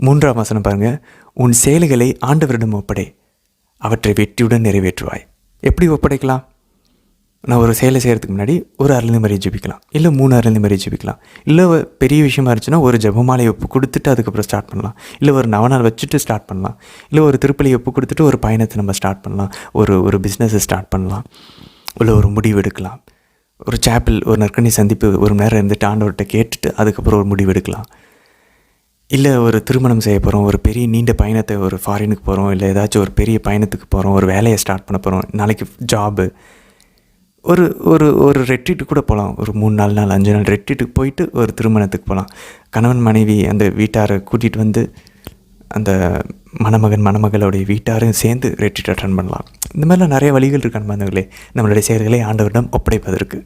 3ஆம் வசனம் பாருங்கள். உன் செயல்களை ஆண்டவரிடம் ஒப்படை, அவற்றை வெற்றியுடன் நிறைவேற்றுவாய். எப்படி ஒப்படைக்கலாம்? நான் ஒரு செயலை செய்கிறதுக்கு முன்னாடி ஒரு அருளி மாதிரி ஜெபிக்கலாம், இல்லை 3 அருளி மாதிரி ஜெபிக்கலாம். இல்லை பெரிய விஷயமா இருந்துச்சுன்னா ஒரு ஜெபமாலை ஒப்பு கொடுத்துட்டு அதுக்கப்புறம் ஸ்டார்ட் பண்ணலாம். இல்லை ஒரு நவநாள் வச்சுட்டு ஸ்டார்ட் பண்ணலாம். இல்லை ஒரு திருப்பலி ஒப்பு கொடுத்துட்டு ஒரு பயணத்தை நம்ம ஸ்டார்ட் பண்ணலாம். ஒரு பிஸ்னஸை ஸ்டார்ட் பண்ணலாம். இல்லை ஒரு முடிவு எடுக்கலாம். ஒரு சேப்பிள், ஒரு நற்கனி சந்திப்பு 1 மணி நேரம் இருந்துட்டு ஆண்டவர்கிட்ட கேட்டுட்டு அதுக்கப்புறம் ஒரு முடிவு எடுக்கலாம். இல்லை ஒரு திருமணம் செய்ய போகிறோம், ஒரு பெரிய நீண்ட பயணத்தை, ஒரு ஃபாரினுக்கு போகிறோம், இல்லை ஏதாச்சும் ஒரு பெரிய பயணத்துக்கு போகிறோம், ஒரு வேலையை ஸ்டார்ட் பண்ண போகிறோம், நாளைக்கு ஜாபு, ஒரு ஒரு ஒரு ரெட்ரீட்டுக்கு கூட போகலாம். ஒரு 3-4 நாள் 5 நாள் ரெட்ரீட்டுக்கு போயிட்டு ஒரு திருமணத்துக்கு போகலாம். கணவன் மனைவி அந்த வீட்டாரை கூட்டிகிட்டு வந்து அந்த மணமகன் மணமகளுடைய வீட்டாரையும் சேர்ந்து ரெட்ரீட் அட்டன் பண்ணலாம். இந்த மாதிரிலாம் நிறைய வழிகள் இருக்கு அன்பர்களே, நம்மளுடைய செயல்களை ஆண்டவரிடம் ஒப்படைப்பதற்கு.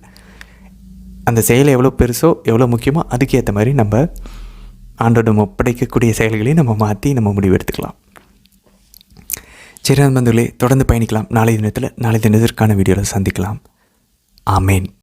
அந்த செயலை எவ்வளோ பெருசோ எவ்வளோ முக்கியமோ அதுக்கேற்ற மாதிரி நம்ம ஆண்டவரிடம் ஒப்படைக்கக்கூடிய செயல்களையும் நம்ம மாற்றி நம்ம முடிவு எடுத்துக்கலாம். சரி அன்பர்களே, தொடர்ந்து பயணிக்கலாம். நாளை தினத்திற்கான வீடியோவில் சந்திக்கலாம். ஆமேன்.